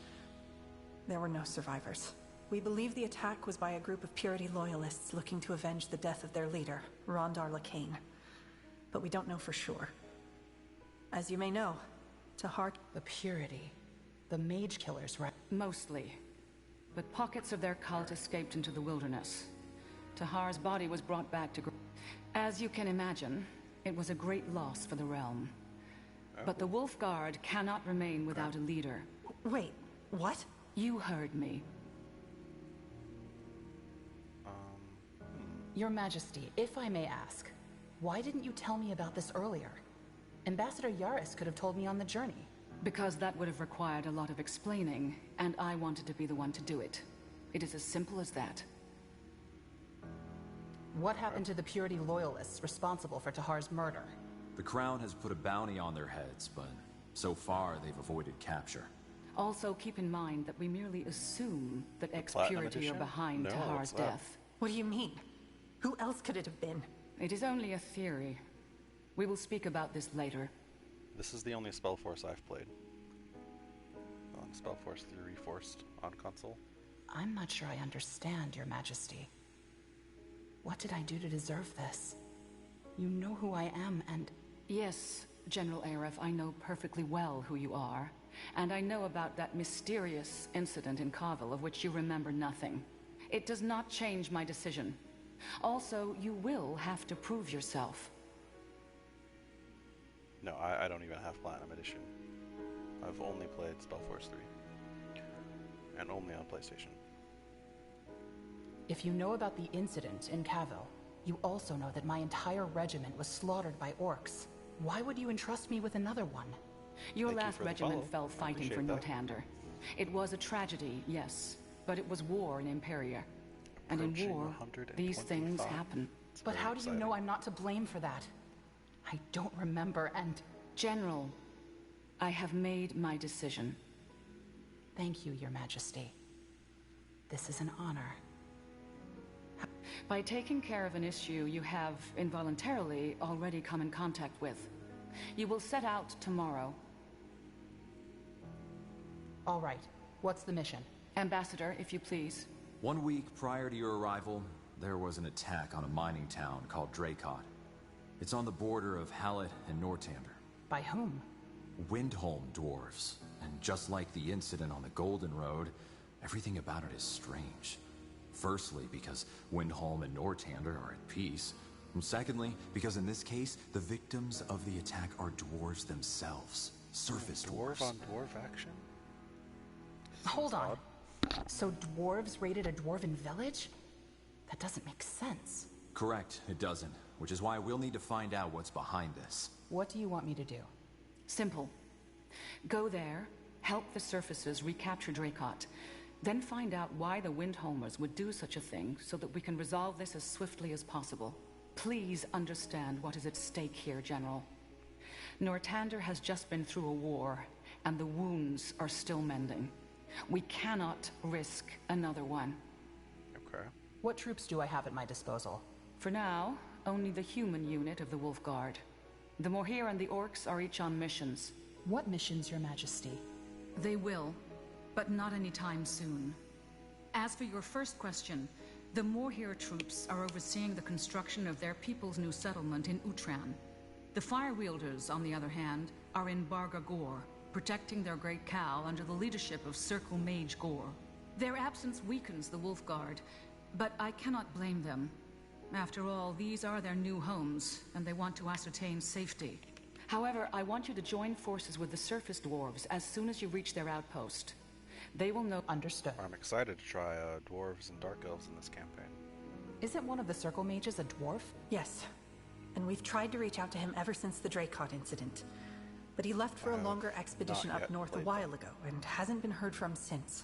There were no survivors. We believe the attack was by a group of Purity loyalists looking to avenge the death of their leader, Rondar Lacane. But we don't know for sure. As you may know, Tahar... The Purity. The mage killers, right? Mostly. But pockets of their cult escaped into the wilderness. Tahar's body was brought back to... As you can imagine, it was a great loss for the realm. But the Wolf Guard cannot remain without a leader. Wait, what? You heard me. Your Majesty, if I may ask, why didn't you tell me about this earlier? Ambassador Yaris could have told me on the journey. Because that would have required a lot of explaining, and I wanted to be the one to do it. It is as simple as that. What happened to the Purity loyalists responsible for Tahar's murder? The Crown has put a bounty on their heads, but so far they've avoided capture. Also, keep in mind that we merely assume that Platinum ex-Purity are edition? behind No, Tahar's what's that? death. What do you mean? Who else could it have been? It is only a theory. We will speak about this later. This is the only Spellforce I've played. On Spellforce 3 Reforced on console. I'm not sure I understand, Your Majesty. What did I do to deserve this? You know who I am, and... Yes, General Aerith, I know perfectly well who you are. And I know about that mysterious incident in Carvel of which you remember nothing. It does not change my decision. Also, you will have to prove yourself. No, I don't even have Platinum Edition. I've only played Spellforce 3. And only on PlayStation. If you know about the incident in Cavill, you also know that my entire regiment was slaughtered by orcs. Why would you entrust me with another one? Your last regiment fell fighting for Northander. It was a tragedy, yes, but it was war in Imperia. And in war, these things happen. But how do you know I'm not to blame for that? I don't remember, and... General, I have made my decision. Thank you, Your Majesty. This is an honor. By taking care of an issue you have involuntarily already come in contact with. You will set out tomorrow. All right. What's the mission? Ambassador, if you please. 1 week prior to your arrival, there was an attack on a mining town called Dracot. It's on the border of Hallett and Northander. By whom? Windholm dwarves. And just like the incident on the Golden Road, everything about it is strange. Firstly, because Windholm and Northander are at peace. And secondly, because in this case, the victims of the attack are dwarves themselves. Surface dwarves. Dwarf on dwarf action? Hold on. So dwarves raided a dwarven village? That doesn't make sense. Correct, it doesn't. Which is why we'll need to find out what's behind this. What do you want me to do? Simple. Go there, help the surfaces recapture Dracot, then find out why the Windholmers would do such a thing so that we can resolve this as swiftly as possible. Please understand what is at stake here, General. Northander has just been through a war, and the wounds are still mending. We cannot risk another one. Okay. What troops do I have at my disposal? For now, only the human unit of the Wolf Guard. The Moher and the Orcs are each on missions. What missions, Your Majesty? They will, but not anytime soon. As for your first question, the Moher troops are overseeing the construction of their people's new settlement in Utran. The Firewielders, on the other hand, are in Barga Gor, protecting their great cow under the leadership of Circle Mage Gor. Their absence weakens the Wolf Guard, but I cannot blame them. After all, these are their new homes, and they want to ascertain safety. However, I want you to join forces with the surface dwarves as soon as you reach their outpost. They will know— Understood. I'm excited to try dwarves and dark elves in this campaign. Isn't one of the Circle Mages a dwarf? Yes. And we've tried to reach out to him ever since the Dracot incident. But he left for a longer expedition up north a while ago, and hasn't been heard from since.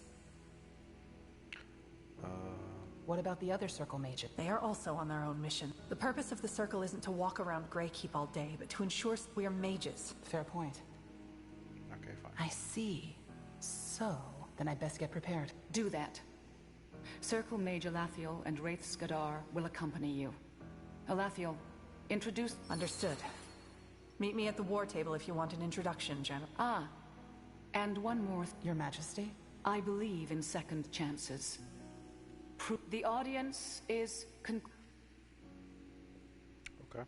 What about the other Circle Mages? They are also on their own mission. The purpose of the Circle isn't to walk around Greykeep all day, but to ensure we are mages. Fair point. Okay, fine. I see. So, then I best get prepared. Do that. Circle Mage Alathiel and Wraith Skadar will accompany you. Alathiel, introduce— Understood. Meet me at the war table if you want an introduction, General. Ah, and one more— Your Majesty? I believe in second chances. The audience is Okay.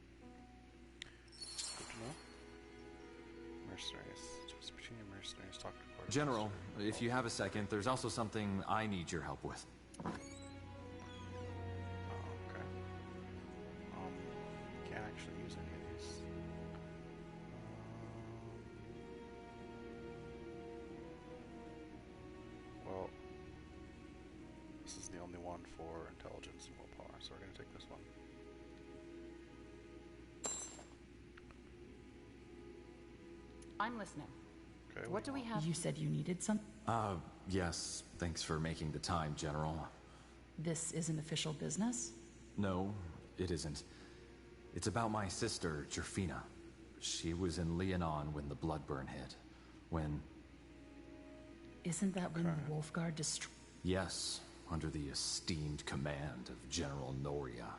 Good to know. Mercenaries. Just between mercenaries, talk to quarters. General, if you have a second, there's also something I need your help with. Okay. Can't actually use any of these. Well, this is the only one for intelligence and willpower, so we're going to take this one. I'm listening. Okay, what do we have? You said you needed some? Yes. Thanks for making the time, General. This isn't official business? No, it isn't. It's about my sister, Jerfina. She was in Leonon when the Bloodburn hit. When... Isn't that when the Wolfguard destroyed... Yes, under the esteemed command of General Noria.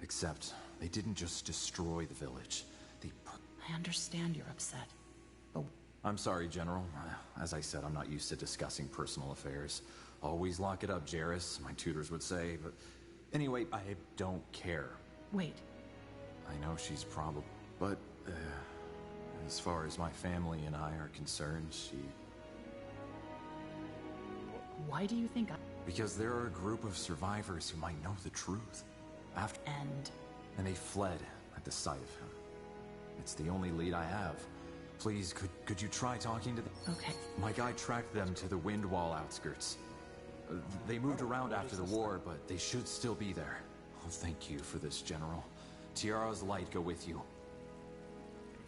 Except, they didn't just destroy the village. I understand you're upset, but... I'm sorry, General. As I said, I'm not used to discussing personal affairs. Always lock it up, Jarrus, my tutors would say, but... Anyway, I don't care. Wait. I know she's probably... But, as far as my family and I are concerned, she... Why do you think I... Because there are a group of survivors who might know the truth. And they fled at the sight of him. It's the only lead I have. Please, could you try talking to them? Okay. My guy tracked them to the Windwall outskirts. They moved around after the war, but they should still be there. Oh, thank you for this, General. Tiara's light go with you.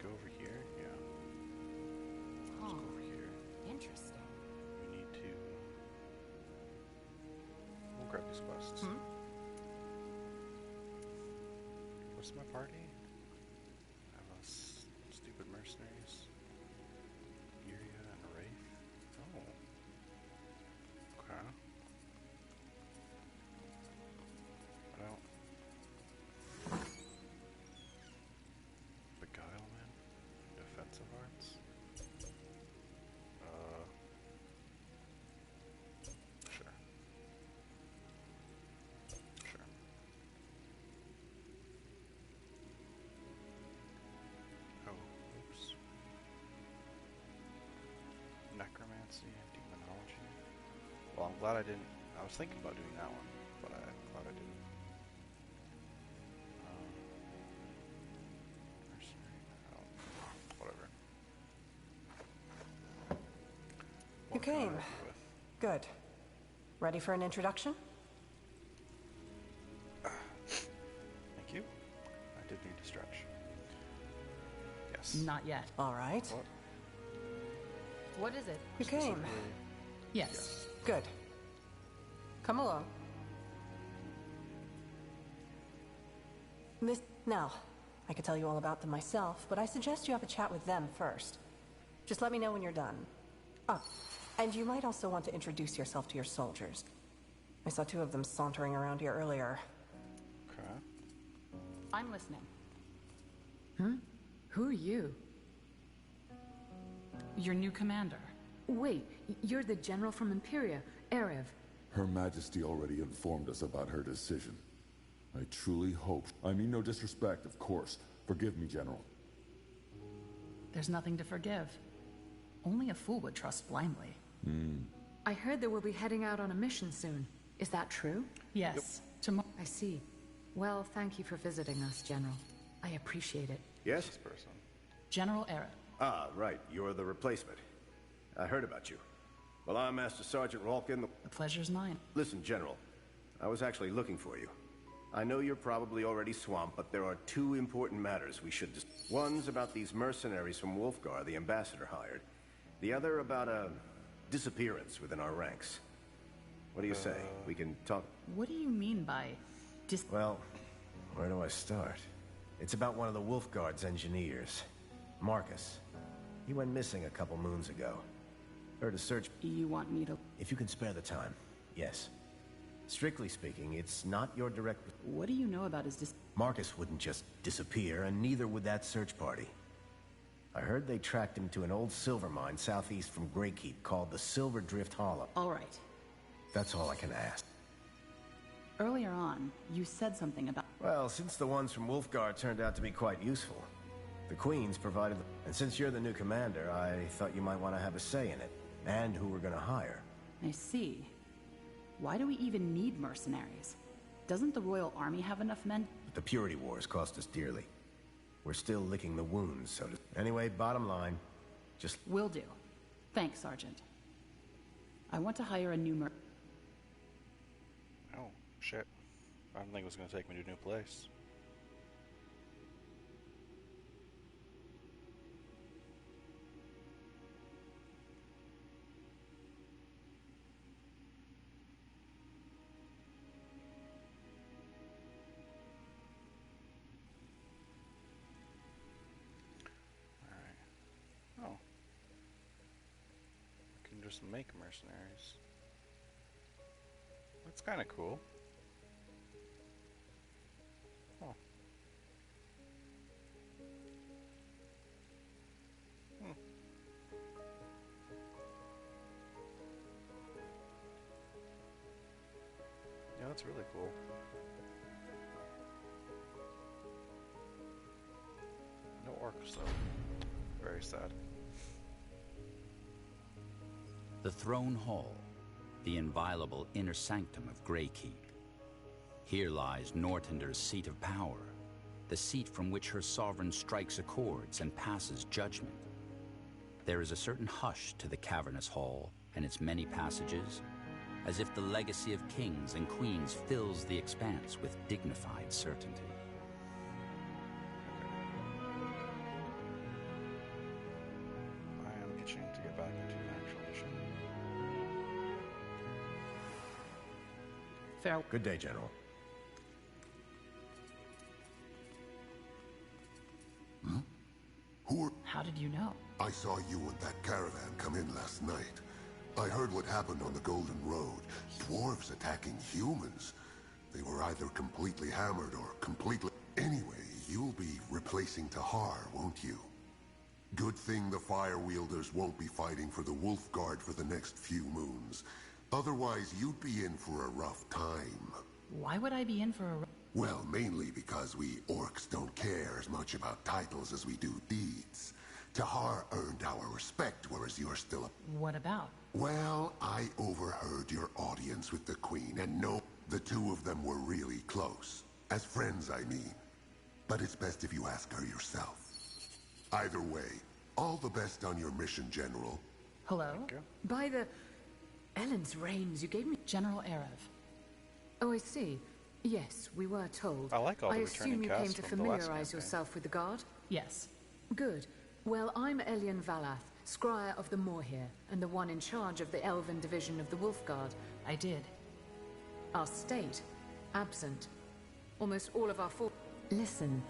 Go over here? Yeah. Oh, go over here. Interesting. We need to... We'll grab these quests. What's my party? I have a stupid mercenaries. Yuria and Wraith. Oh. Okay. Well. Beguilement. Defensive arts. Sure. Sure. Oh, oops. Necromancy and demonology. Well, I'm glad I didn't. I was thinking about doing that one, but I'm glad I didn't. Whatever. You came. Good. Ready for an introduction? Thank you. I did need to stretch. Yes. Not yet. All right. What is it? You came. Yes. Good. Come along. Now, I could tell you all about them myself, but I suggest you have a chat with them first. Just let me know when you're done. Oh, and you might also want to introduce yourself to your soldiers. I saw 2 of them sauntering around here earlier. Okay. I'm listening. Huh? Who are you? Your new commander. Wait, you're the general from Imperia, Erev. Her Majesty already informed us about her decision. I truly hope... I mean no disrespect, of course. Forgive me, General. There's nothing to forgive. Only a fool would trust blindly. I heard that we'll be heading out on a mission soon. Is that true? Yes. Tomorrow. I see. Well, thank you for visiting us, General. I appreciate it. Yes? This person. General Era. Ah, right. You're the replacement. I heard about you. Well, I'm Master Sergeant Rolkin. The pleasure's mine. Listen, General. I was actually looking for you. I know you're probably already swamped, but there are 2 important matters we should discuss. One's about these mercenaries from Wolfgar the ambassador hired. The other about a disappearance within our ranks. What do you say? We can talk... What do you mean by... Well, where do I start? It's about one of the Wolfguard's engineers. Marcus. He went missing a couple moons ago. Heard a search... You want me to... If you can spare the time, yes. Strictly speaking, it's not your direct... What do you know about his Marcus wouldn't just disappear, and neither would that search party. I heard they tracked him to an old silver mine southeast from Greykeep called the Silver Drift Hollow. All right. That's all I can ask. Earlier on, you said something about... Well, since the ones from Wolfgar turned out to be quite useful, the Queen's provided... And since you're the new commander, I thought you might want to have a say in it, and who we're gonna hire. I see. Why do we even need mercenaries? Doesn't the Royal Army have enough men? But the Purity Wars cost us dearly. We're still licking the wounds, so to... Anyway, bottom line, just... Will do. Thanks, Sergeant. I want to hire a new Oh, shit. I didn't think it was going to take me to a new place. Just make mercenaries. That's kind of cool. Oh. Yeah, that's really cool. No orcs though. Very sad. The Throne Hall, the inviolable inner sanctum of Greykeep. Here lies Nortender's seat of power, the seat from which her sovereign strikes accords and passes judgment. There is a certain hush to the cavernous hall and its many passages, as if the legacy of kings and queens fills the expanse with dignified certainty. I am itching to get back into an actual mission. Good day, General. How did you know? I saw you and that caravan come in last night. I heard what happened on the Golden Road. Dwarves attacking humans. They were either completely hammered or completely... Anyway, you'll be replacing Tahar, won't you? Good thing the Fire Wielders won't be fighting for the Wolfguard for the next few moons. Otherwise, you'd be in for a rough time. Why would I be in for a... Well, mainly because we orcs don't care as much about titles as we do deeds. Tahar earned our respect, whereas you're still a... What about? Well, I overheard your audience with the Queen, and no, the 2 of them were really close. As friends, I mean. But it's best if you ask her yourself. Either way, all the best on your mission, General. Hello? By the... Ellen's reigns, you gave me... General Erev. Oh, I see. Yes, we were told. I like all the assume returning you cast came to from the last familiarize campaign. yourself with the Guard? Yes. Good. Well, I'm Elian Valath, Scryer of the Moorhere, and the one in charge of the Elven division of the Wolfguard. I did. Our state, absent. Almost all of our Listen,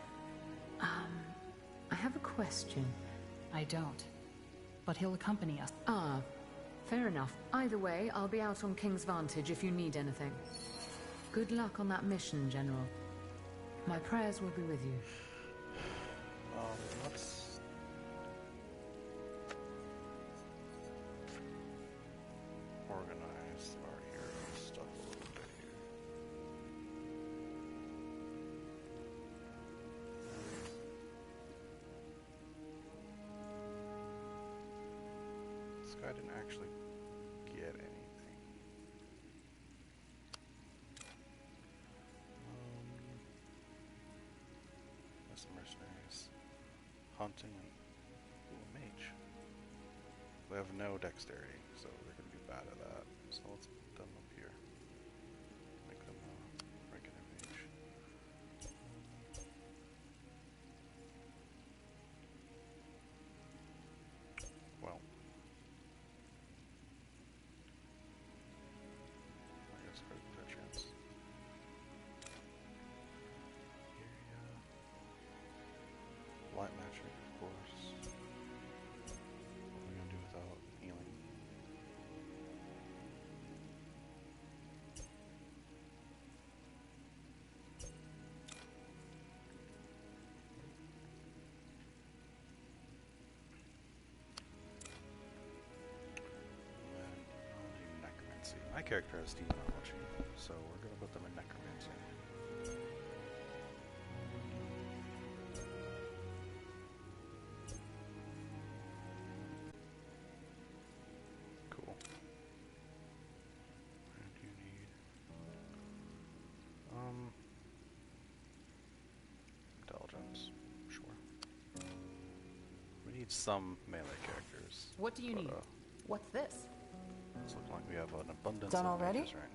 I have a question. I don't. But he'll accompany us. Ah, fair enough. Either way, I'll be out on King's Vantage if you need anything. Good luck on that mission, General. My prayers will be with you. Let's... organize our hero stuff a little bit here. This guy didn't actually get anything. That's mercenaries. Hunting and mage. They have no dexterity, so they're going to be bad at that. So let's put them up here. Make them regular mage. Well. I guess there's a chance. Light magic, of course. What are we gonna do without healing? And necromancy. My character has demonology, so we're gonna put them in necromancy. Cool. And you need intelligence. Sure. We need some melee characters. What do you need? What's this? It's looking like we have an abundance Done of already? mages right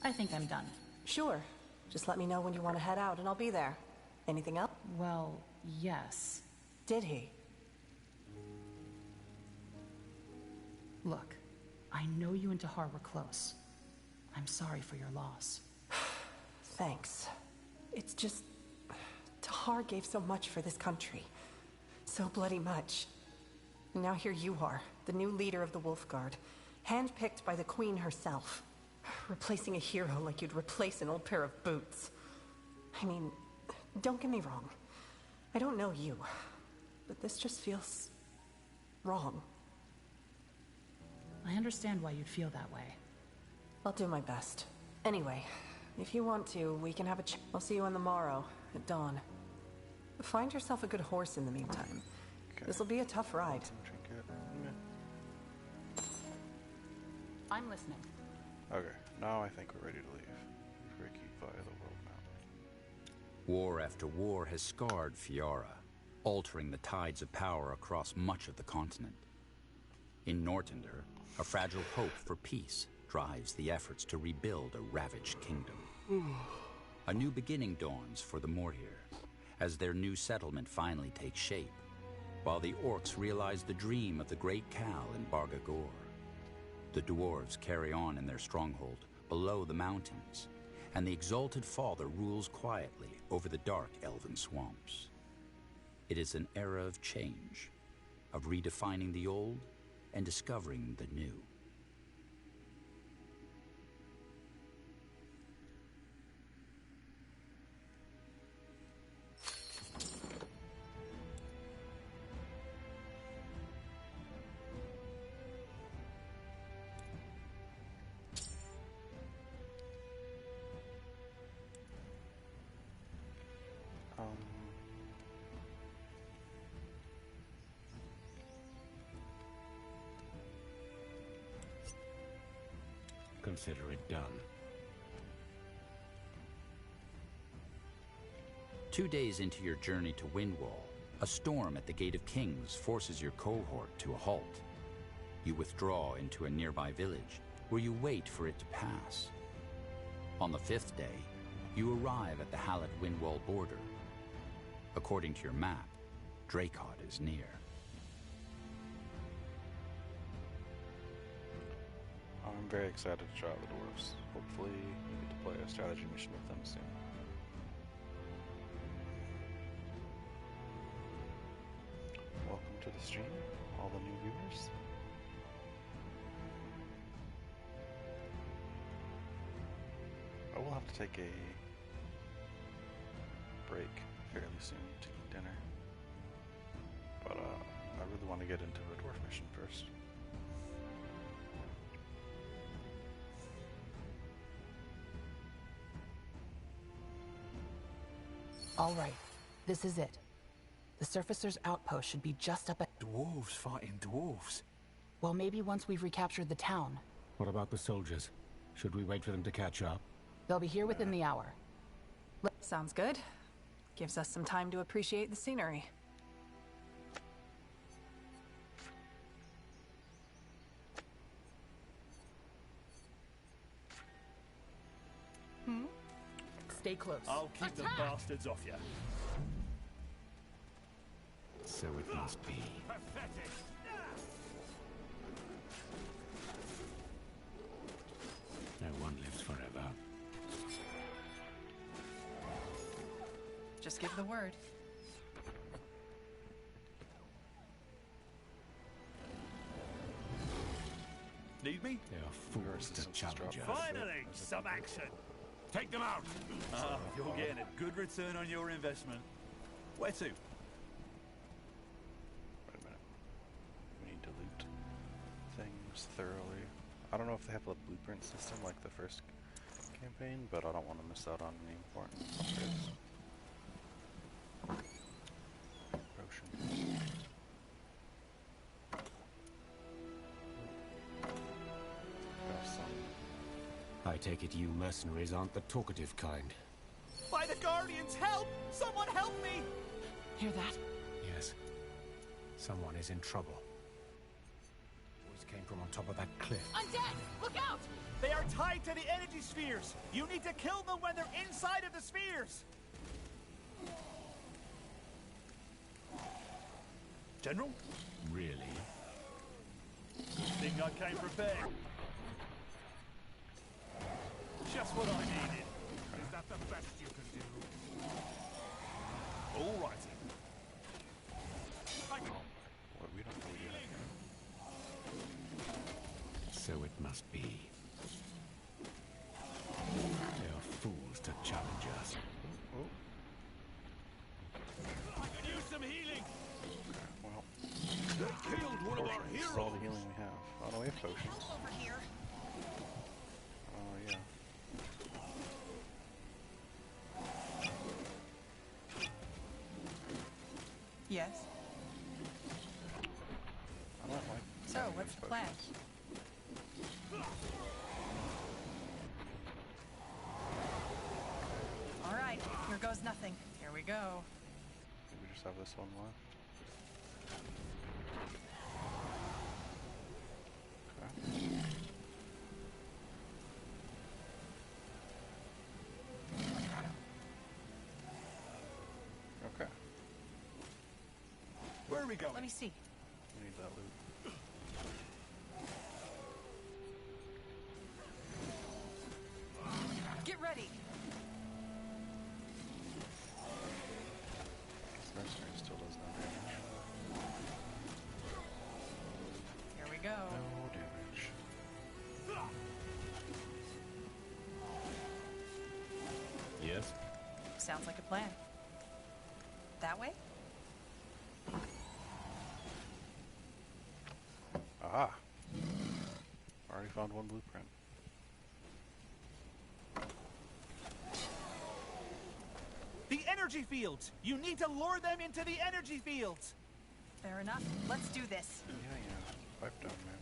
now. I think I'm done. Sure. Just let me know when you want to head out and I'll be there. Anything else? Well, yes. Did he? Look, I know you and Tahar were close. I'm sorry for your loss. Thanks. It's just... Tahar gave so much for this country. So bloody much. And now here you are, the new leader of the Wolfguard, handpicked by the Queen herself. Replacing a hero like you'd replace an old pair of boots. I mean, don't get me wrong. I don't know you, but this just feels... wrong. I understand why you'd feel that way. I'll do my best. Anyway, if you want to, we can have a chat. I'll see you on the morrow, at dawn. Find yourself a good horse in the meantime. Okay. This'll be a tough ride. I'm listening. Okay, now I think we're ready to leave. Freaky via the world map. War after war has scarred Fiara, altering the tides of power across much of the continent. In Northander, a fragile hope for peace drives the efforts to rebuild a ravaged kingdom. A new beginning dawns for the Moorhere, as their new settlement finally takes shape, while the orcs realize the dream of the Great Khal in Bargagor. The dwarves carry on in their stronghold below the mountains, and the Exalted Father rules quietly over the dark elven swamps. It is an era of change, of redefining the old and discovering the new. Consider it done. 2 days into your journey to Windwall, a storm at the Gate of Kings forces your cohort to a halt. You withdraw into a nearby village, where you wait for it to pass. On the 5th day, you arrive at the Hallett Windwall border. According to your map, Dracod is near. I'm very excited to try the dwarves. Hopefully, we get to play a strategy mission with them soon. Welcome to the stream, all the new viewers. I will have to take a break fairly soon to eat dinner. But I really want to get into a dwarf mission first. All right, this is it. The Surfacer's outpost should be just up at... Dwarves fighting dwarves? Well, maybe once we've recaptured the town. What about the soldiers? Should we wait for them to catch up? They'll be here within the hour. Sounds good. Gives us some time to appreciate the scenery. Stay close. I'll keep the bastards off you. So it must be. Pathetic. No one lives forever. Just give the word. Need me? They are fools to challenge us. Finally, some action. Take them out. You're getting a good return on your investment. Where to? Wait a minute. We need to loot things thoroughly. I don't know if they have a blueprint system like the first campaign, but I don't want to miss out on any important bits. Potion. I take it you mercenaries aren't the talkative kind. By the Guardians, help! Someone help me! Hear that? Yes. Someone is in trouble. Voice came from on top of that cliff. Undead! Look out! They are tied to the energy spheres! You need to kill them when they're inside of the spheres! General? Really? Think I came prepared? Just what I needed. Is that the best you can do? All righty. What we don't really have. So it must be. They are fools to challenge us. I could use some healing. Well, they killed one of our this is all the healing we have. Oh no, we have potions. Over here. Oh yeah. Yes. I don't like. So, what's the plan? All right, here goes nothing. Here we go. Maybe we just have this one left. Okay. Okay. Where are we going? Let me see. We need that loot. Get ready. This mercenary still does no damage. Here we go. No damage. Yes? Sounds like a plan. That way? Aha! Already found one blueprint. The energy fields! You need to lure them into the energy fields! Fair enough. Let's do this. Yeah. Pipe down, man.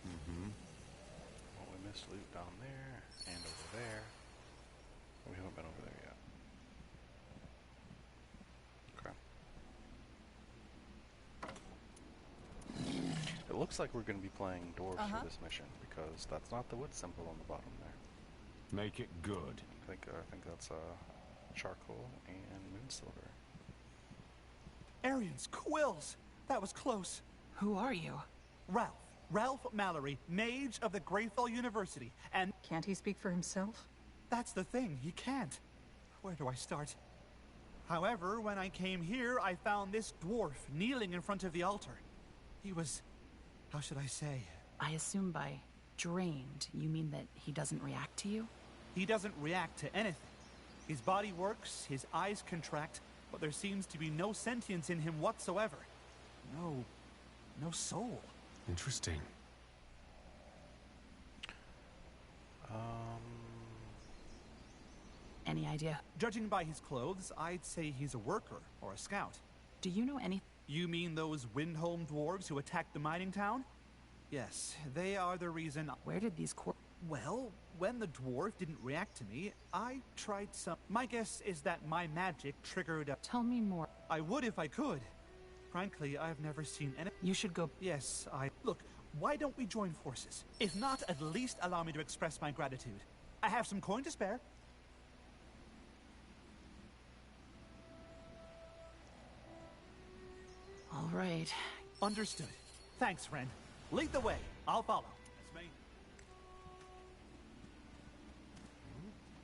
Mm-hmm. Well, we missed loot down there and over there. We haven't been over there yet. Okay. Looks like we're going to be playing dwarves for this mission, because that's not the wood symbol on the bottom there. Make it good. I think that's charcoal and moon silver. Arians, quills! That was close. Who are you? Ralph. Ralph Mallory, mage of the Greyfell University, and... Can't he speak for himself? That's the thing, he can't. Where do I start? However, when I came here, I found this dwarf kneeling in front of the altar. He was... how should I say? I assume by drained, you mean that he doesn't react to you? He doesn't react to anything. His body works, his eyes contract, but there seems to be no sentience in him whatsoever. No soul. Interesting. Any idea? Judging by his clothes, I'd say he's a worker or a scout. Do you know any... You mean those Windholm dwarves who attacked the mining town? Yes, they are the reason... Where did these Well, when the dwarf didn't react to me, I tried some... My guess is that my magic triggered a... Tell me more. I would if I could. Frankly, I've never seen any... You should go... Yes, Look, why don't we join forces? If not, at least allow me to express my gratitude. I have some coin to spare. All right. Understood. Thanks, friend. Lead the way. I'll follow. That's me.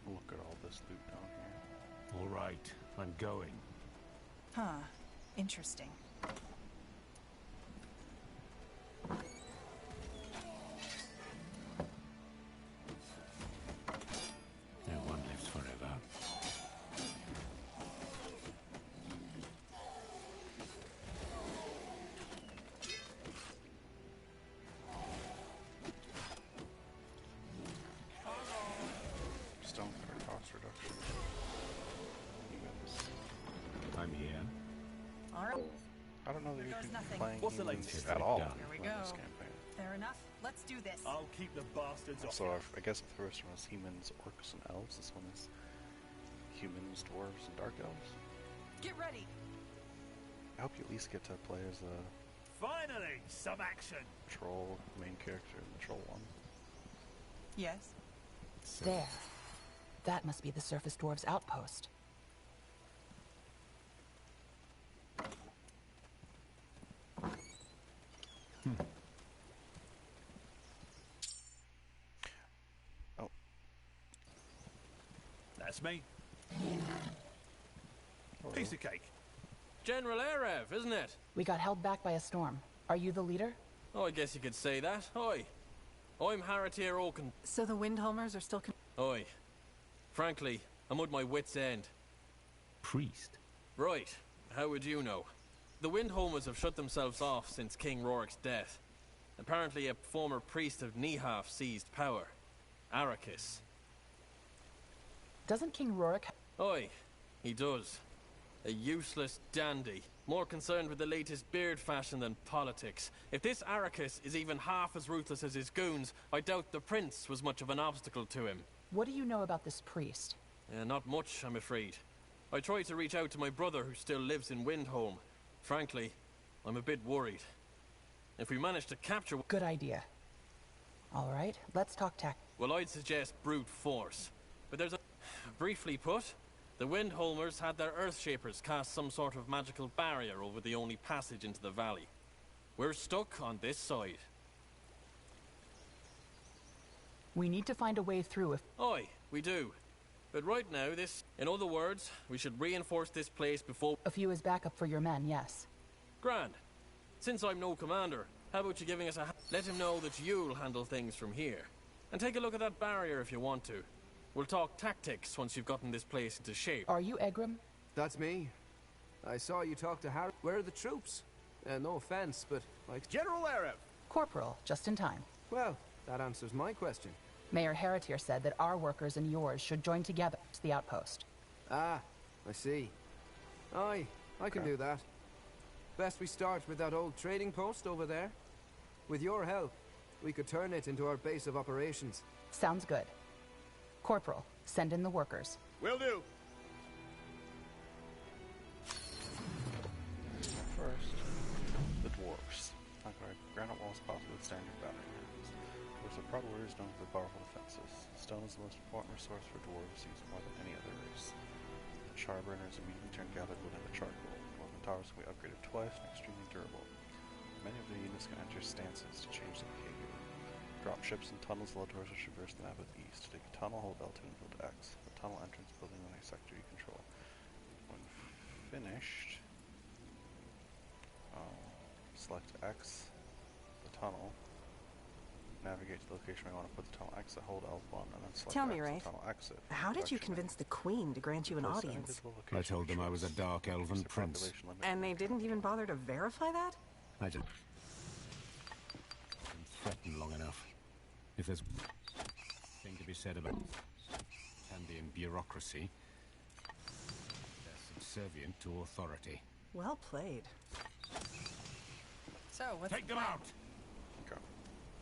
Look at all this loot down here. All right, I'm going. Huh. Interesting. No one lives forever. Stone cutter cost reduction. I'm here. All right. I don't know that you can be playing What's the humans latest? at all Here we in go. this campaign. Fair enough. Let's do this. I'll keep the bastards off. So I guess if the first one was humans, orcs, and elves, this one is humans, dwarves, and dark elves. Get ready. I hope you at least get to play as a Finally, some action. troll main character in the troll one. Yes. There. That must be the surface dwarves' outpost. Oh. That's me. Piece of cake. General Erev, isn't it? We got held back by a storm. Are you the leader? Oh, I guess you could say that. Oi. I'm Haratir Oaken. So the Windholmers are still... Oi. Frankly, I'm at my wit's end. Priest? Right. How would you know? The Windholmers have shut themselves off since King Rorik's death. Apparently a former priest of Nihaf seized power. Arrakis. Doesn't King Rorik... Oi. He does. A useless dandy. More concerned with the latest beard fashion than politics. If this Arrakis is even half as ruthless as his goons, I doubt the prince was much of an obstacle to him. What do you know about this priest? Not much, I'm afraid. I tried to reach out to my brother who still lives in Windholm. Frankly, I'm a bit worried. If we manage to capture... Good idea. All right, let's talk tech. Well, I'd suggest brute force. But there's a... Briefly put, the Windholmers had their Earthshapers cast some sort of magical barrier over the only passage into the valley. We're stuck on this side. We need to find a way through if... Aye, we do. But right now, in other words, we should reinforce this place before... A few as backup for your men, yes. Grand. Since I'm no commander, how about you giving us a... Let him know that you'll handle things from here. And take a look at that barrier if you want to. We'll talk tactics once you've gotten this place into shape. Are you Egram? That's me. I saw you talk to Harry. Where are the troops? No offense, but like... General Erev! Corporal, just in time. Well, that answers my question. Mayor Haratir said that our workers and yours should join together to the outpost. Ah, I see. Aye, I can do that. Best we start with that old trading post over there. With your help, we could turn it into our base of operations. Sounds good. Corporal, send in the workers. Will do. First, the dwarves. I'm gonna granite walls possibly withstand your battering rams. Dwarves are proud warriors known for powerful defenses. Stone is the most important resource for dwarves, used more than any other race. The charburner is a medium-turn gathered wood into charcoal. Dwarven towers can be upgraded twice and extremely durable. Many of their units can enter stances to change their behavior. Drop ships and tunnels allow dwarves to traverse the map with ease. To take a tunnel, hold L2 and build X. The tunnel entrance building in a sector you control. When finished, select X, the tunnel, navigate to the location where you want to put the tunnel exit, hold L1, and then select Tell me, X, Rafe, the tunnel exit. how did you convince the Queen to grant you an audience? I told them I was a Dark Elven prince. And they didn't even bother to verify that? I didn't. Been threatened long enough. If there's thing to be said about Candian bureaucracy, they're subservient to authority. Well played. So, what's Take them out! Okay.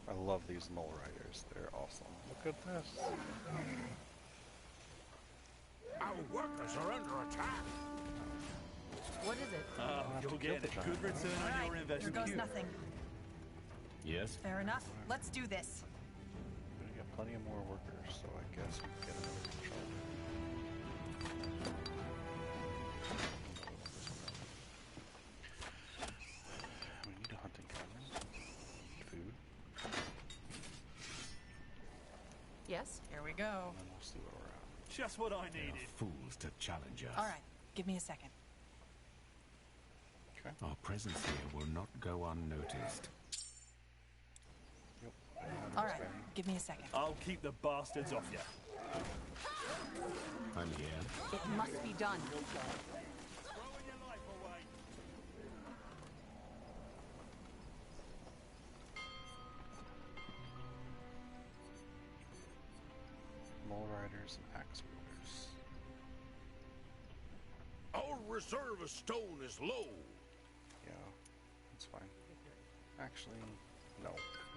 I love these Null Riders. They're awesome. Look at this. Our workers are under attack! What is it? You'll get a good return on your investment. Here goes nothing. Yes? Fair enough. Let's do this. We're gonna get plenty of more workers, so I guess we can get another control. We need a hunting cabin. Food. Yes, here we go. And then we'll see where we're at. Just what I needed. Fools to challenge us. All right, give me a second. Okay. Our presence here will not go unnoticed. Yep. All right, give me a second. I'll keep the bastards off you. I'm here. It must be done. Throwing your life away. Mole Riders and Axe Wielders. Our reserve of stone is low. Yeah, that's fine. Actually, no,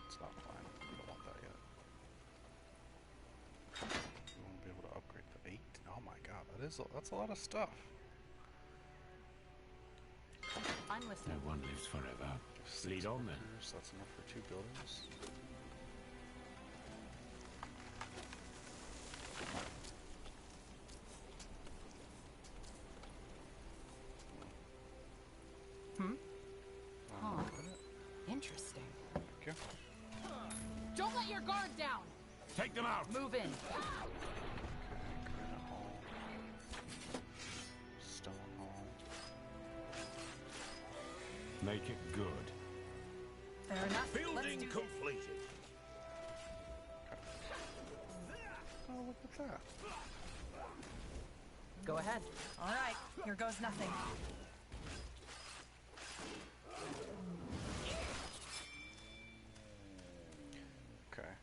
it's not fine. We don't want that yet. We want to be able to upgrade the 8. Oh my god, that's a lot of stuff. I'm listening. No one lives forever. Lead on then. That's enough for 2 buildings. Huh. Interesting. Okay. Don't let your guard down! Take them out! Move in. Granite Hall. Stone Hall. Make it good. Fair enough. Building completed. Oh, look at that. Go ahead. All right, here goes nothing. Okay.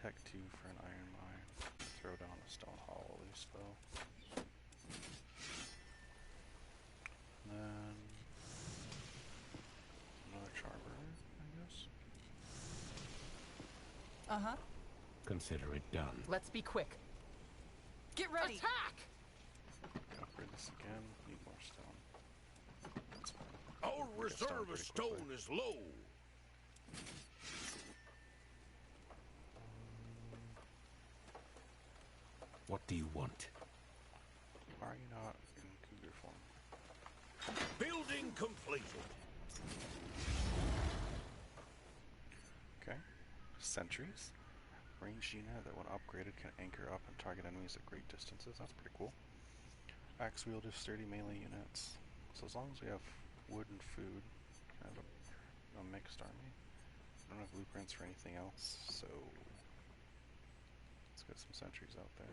Tech 2 for an iron mine. Throw down a stone hall at least though. And then another charburner, I guess. Uh-huh. Consider it done. Let's be quick. Get ready. Attack! Upgrade this again. Need more stone. That's fine. Our Get stone reserve of pretty stone quickly. is low. What do you want? Why are you not in cougar form? Building completed. Okay. Sentries. Ranged unit that when upgraded can anchor up and target enemies at great distances. That's pretty cool. Axe wielders, sturdy melee units. So as long as we have wood and food, kind of a mixed army. I don't have blueprints for anything else, so let's get some sentries out there.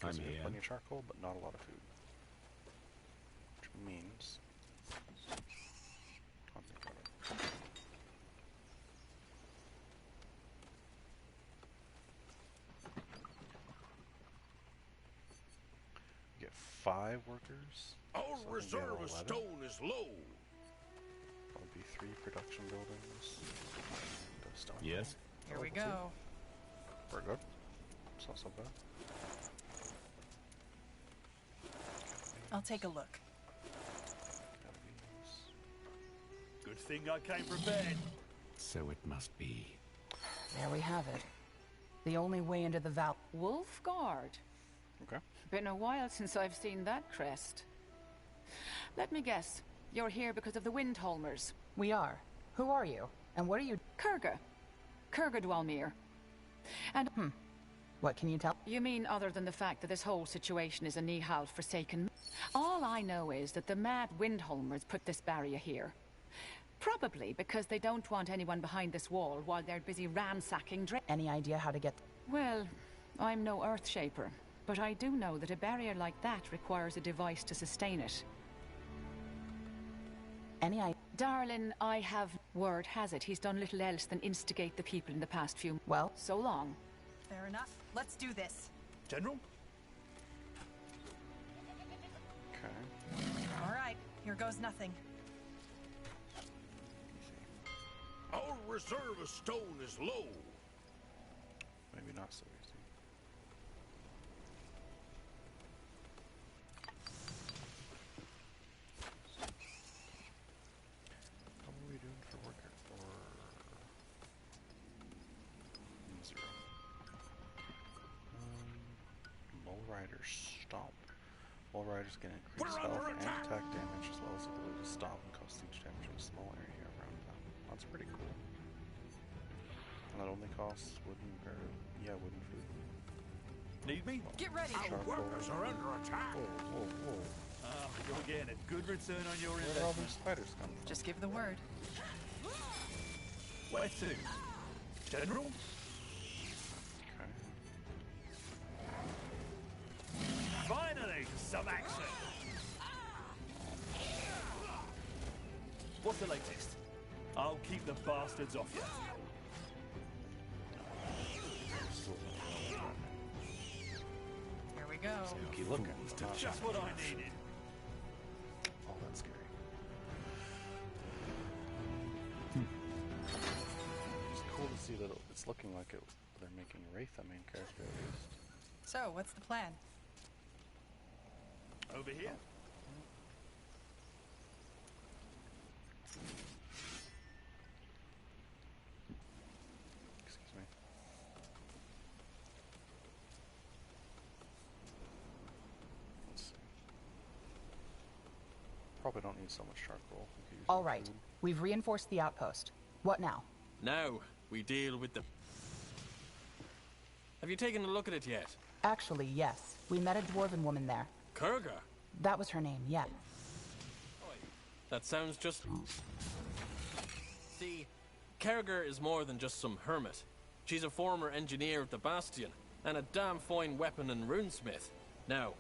I'm We have here. plenty of charcoal, but not a lot of food. Which means hunting cabin. Get 5 workers. Our so I think we have reserve of 11. stone is low. Probably 3 production buildings. And a stone Yes. hall. Here we Level 2. go. We're good. It's not so bad. I'll take a look. Good thing I came prepared. So it must be. There we have it. The only way into the val— Okay. Wolfguard. Been a while since I've seen that crest. Let me guess. You're here because of the Windholmers. We are. Who are you? And what are you— Kurga. Kurga Dwalmir. And— What can you tell— You mean other than the fact that this whole situation is a Nihal forsaken— All I know is that the mad Windholmers put this barrier here. Probably because they don't want anyone behind this wall while they're busy ransacking Any idea how to get— Well, I'm no Earthshaper, but I do know that a barrier like that requires a device to sustain it. Any idea— Darlin, I have— Word has it he's done little else than instigate the people in the past few— Well? So long. Fair enough. Let's do this. General? Okay. All right, here goes nothing. Our reserve of stone is low. Maybe not so easy. How are we doing for worker? Or 0. Mole Rider's Stomp. Mole Riders can increase health and attack damage as well as the ability to stomp and cause huge damage in a small area around them. That's pretty cool. And that only costs wooden food. Need me? Get ready. Our workers are under attack. Whoa. You're getting a good return on your Where did all investment. these spiders come from? Just give the word. Where to? General? Okay. Finally, some action. What's the latest? I'll keep the bastards off you. Here we go. Keep looking. Just what I needed. Oh, that's scary. It's cool to see that it's looking like they're making Wraith a main character at least. So, what's the plan? Over here. Excuse me. Let's see. Probably don't need so much charcoal. We could use All more right. food. We've reinforced the outpost. What now? Now, we deal with the... Have you taken a look at it yet? Actually, yes. We met a dwarven woman there. Kurga? That was her name, yeah. That sounds just... See, Kerriger is more than just some hermit. She's a former engineer of the Bastion, and a damn fine weapon and runesmith. Now,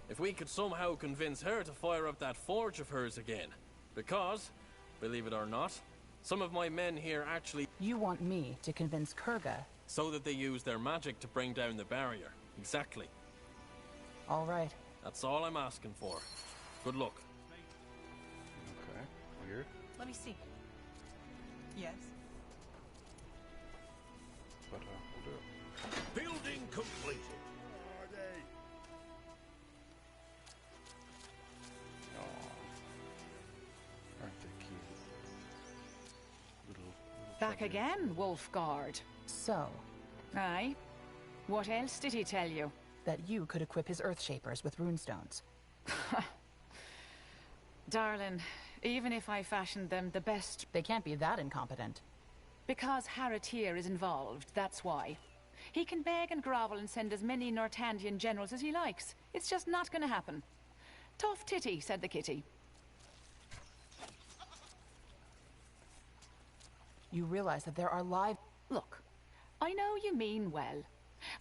if we could somehow convince her to fire up that forge of hers again. Because, believe it or not, some of my men here actually... You want me to convince Kurga? So that they use their magic to bring down the barrier. Exactly. All right. That's all I'm asking for. Good luck. Okay, weird. Let me see. Yes. But we'll do it. Building completed. Aren't they cute? Little Back chubby again, Wolfguard. So, Aye. What else did he tell you? that you could equip his Earthshapers with runestones. Darling, even if I fashioned them the best... They can't be that incompetent. Because Haratir is involved, that's why. He can beg and grovel and send as many Nortandian generals as he likes. It's just not gonna happen. Tough titty, said the kitty. You realize that there are live... Look, I know you mean well.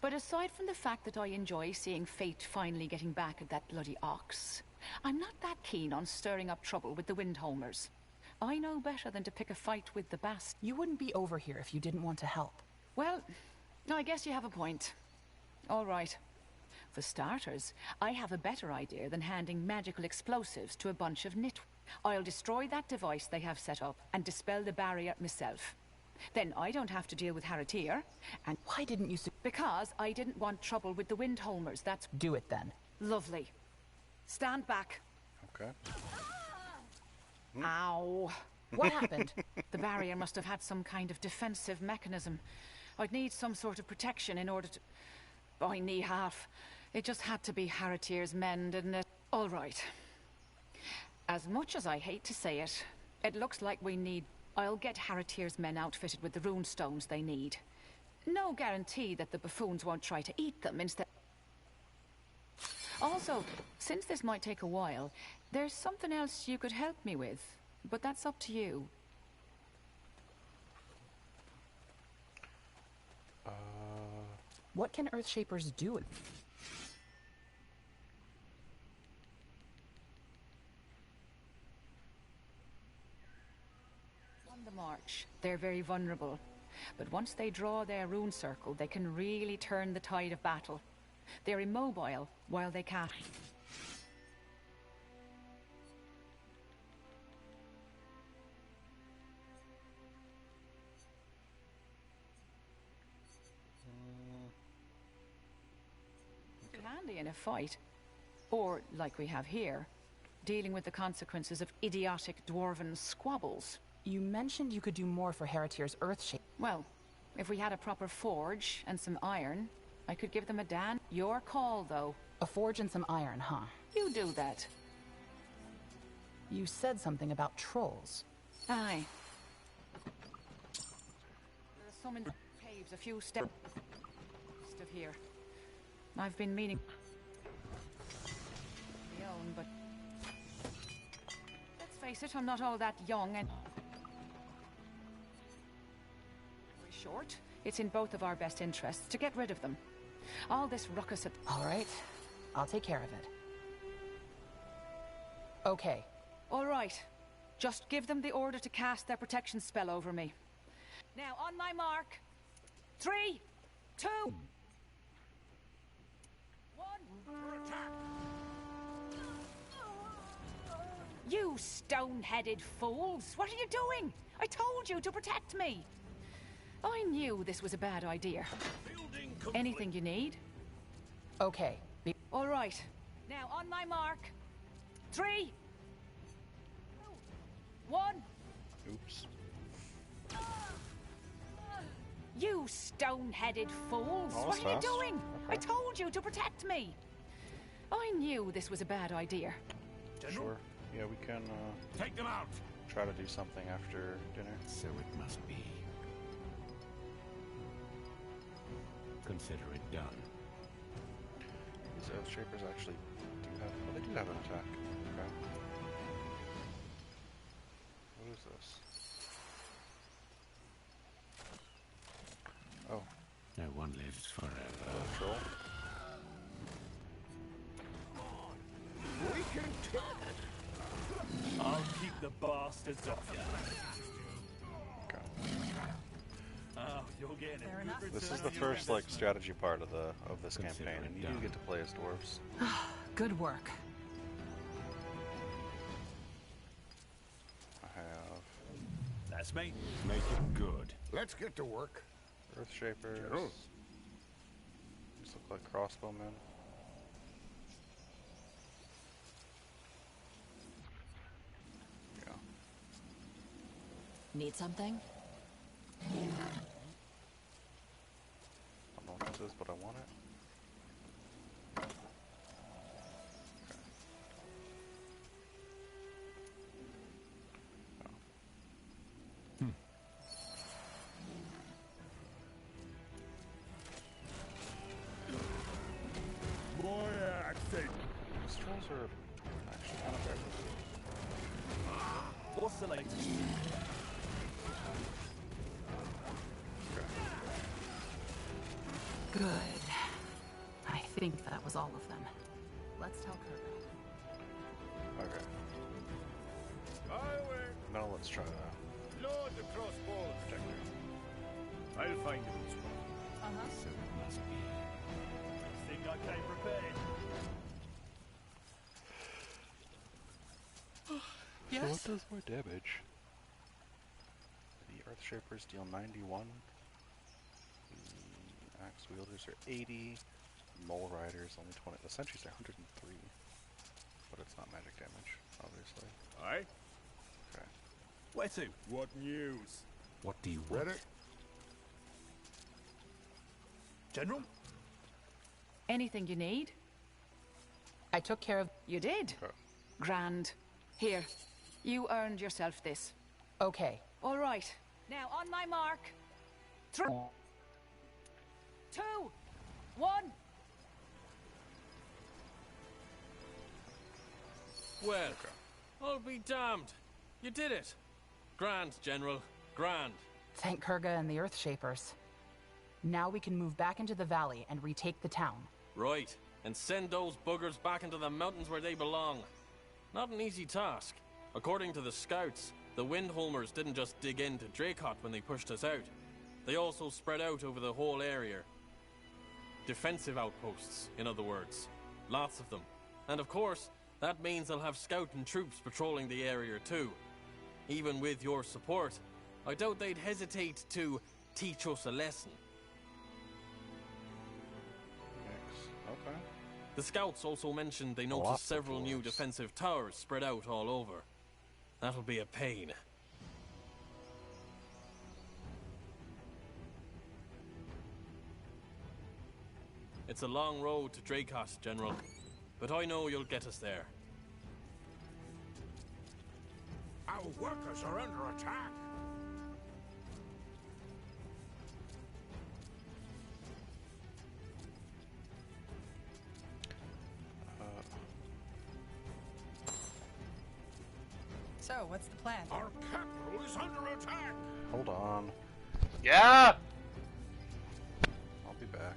But aside from the fact that I enjoy seeing fate finally getting back at that bloody ox, I'm not that keen on stirring up trouble with the Windholmers. I know better than to pick a fight with the Bast. You wouldn't be over here if you didn't want to help. Well, I guess you have a point. All right. For starters, I have a better idea than handing magical explosives to a bunch of nit... I'll destroy that device they have set up and dispel the barrier myself. Then I don't have to deal with Haratir, and... Why didn't you... Because I didn't want trouble with the Windholmers, that's... Do it then. Lovely. Stand back. Okay. Ow. What happened? The barrier must have had some kind of defensive mechanism. I'd need some sort of protection in order to... I knee half. It just had to be Haratir's men, didn't it? All right. As much as I hate to say it, it looks like we need... I'll get Haratir's men outfitted with the rune stones they need. No guarantee that the buffoons won't try to eat them instead... Also, since this might take a while, there's something else you could help me with. But that's up to you. What can Earthshapers do? On the march, they're very vulnerable. But once they draw their rune circle, they can really turn the tide of battle. They're immobile while they can't. Handy in a fight. Or, like we have here, dealing with the consequences of idiotic dwarven squabbles. You mentioned you could do more for Haratir's Earthshape. Well, if we had a proper forge and some iron, I could give them a dan. Your call, though. A forge and some iron, huh? You do that. You said something about trolls. Aye. There's some in the caves a few steps of here. I've been meaning... my own, but... let's face it, I'm not all that young and... short. It's in both of our best interests to get rid of them. All this ruckus at... All right. I'll take care of it. Okay. All right. Just give them the order to cast their protection spell over me. Now, on my mark. 3, 2... 1. You stone-headed fools! What are you doing? I told you to protect me! I knew this was a bad idea. Anything you need? Okay. All right. Now, on my mark. 3, 2, 1. Oops. You stone-headed fools! Oh, what are you fast. doing? Okay. I told you to protect me! I knew this was a bad idea. Sure. Yeah, we can take them out. Try to do something after dinner. So it must be. Consider it done. These Earthshapers actually do have... well, they do have an attack. Okay. What is this? Oh. No one lives forever. Troll. We can take it. I'll keep the bastards off you. Oh, you're getting a good This is the first like strategy part of this campaign, and you do get to play as dwarves. Good work. I have That's me. Make it good. Let's get to work. Earthshapers. General. These look like crossbowmen. Yeah. Need something? I don't know what this is, but I want it. Boy, accent. These trolls are actually kind of bad. What's the latest? Good. I think that was all of them. Let's tell Kirby. Okay. Now let's try that. Load the crossbow, Inspector. I'll find you this one. So it must be. Think I came prepared. So what does more damage? The Earthshapers deal 91. The Axe Wielders are 80. Mole Riders only 20. The Sentries are 103. but it's not magic damage, obviously. Aye? Okay. Where to? What news? What do you want? General? Anything you need? I took care of... You did? Okay. Grand. Here, you earned yourself this. Okay. All right. Now, on my mark. 3, 2, 1. Well, I'll be damned. You did it. Grand, General. Grand. Thank Kurga and the Earthshapers. Now we can move back into the valley and retake the town. Right. And send those buggers back into the mountains where they belong. Not an easy task. According to the scouts, the Windholmers didn't just dig into Dracot when they pushed us out. They also spread out over the whole area. Defensive outposts, in other words. Lots of them. And of course, that means they'll have scouting troops patrolling the area too. Even with your support, I doubt they'd hesitate to teach us a lesson. Okay. The scouts also mentioned they noticed several new defensive towers spread out all over. That'll be a pain. It's a long road to Dracos, General, but I know you'll get us there. Our workers are under attack. So, what's the plan? Our capital is under attack. Hold on. Yeah! I'll be back.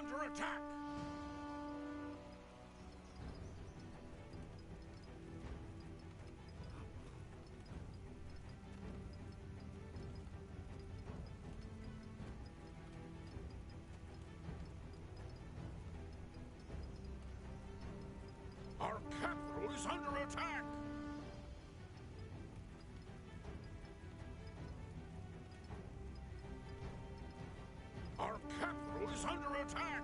under attack! Our capital is under attack! Our capital is under attack!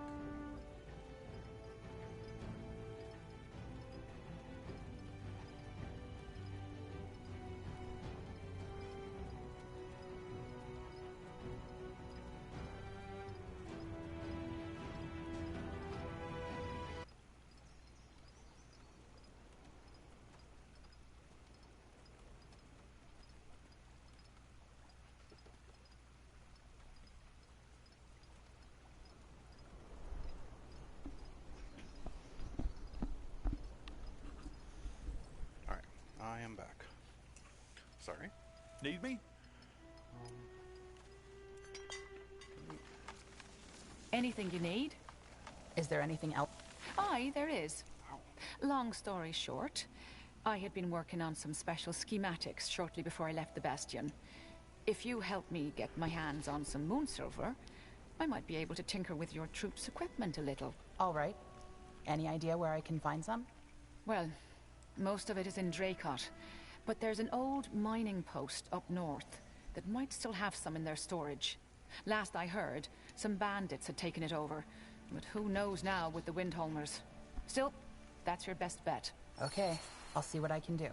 I am back. Sorry. Need me? Anything you need? Is there anything else? Aye, there is. Long story short, I had been working on some special schematics shortly before I left the Bastion. If you help me get my hands on some moon silver, I might be able to tinker with your troops' equipment a little. All right. Any idea where I can find some? Well, most of it is in Dracot, but there's an old mining post up north that might still have some in their storage. Last I heard, some bandits had taken it over, but who knows now with the Windholmers. Still, that's your best bet. Okay, I'll see what I can do.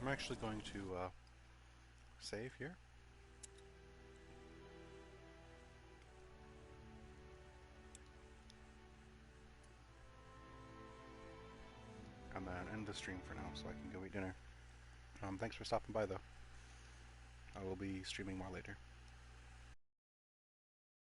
I'm actually going to save here. And then end the stream for now so I can go eat dinner. Thanks for stopping by though. I will be streaming more later.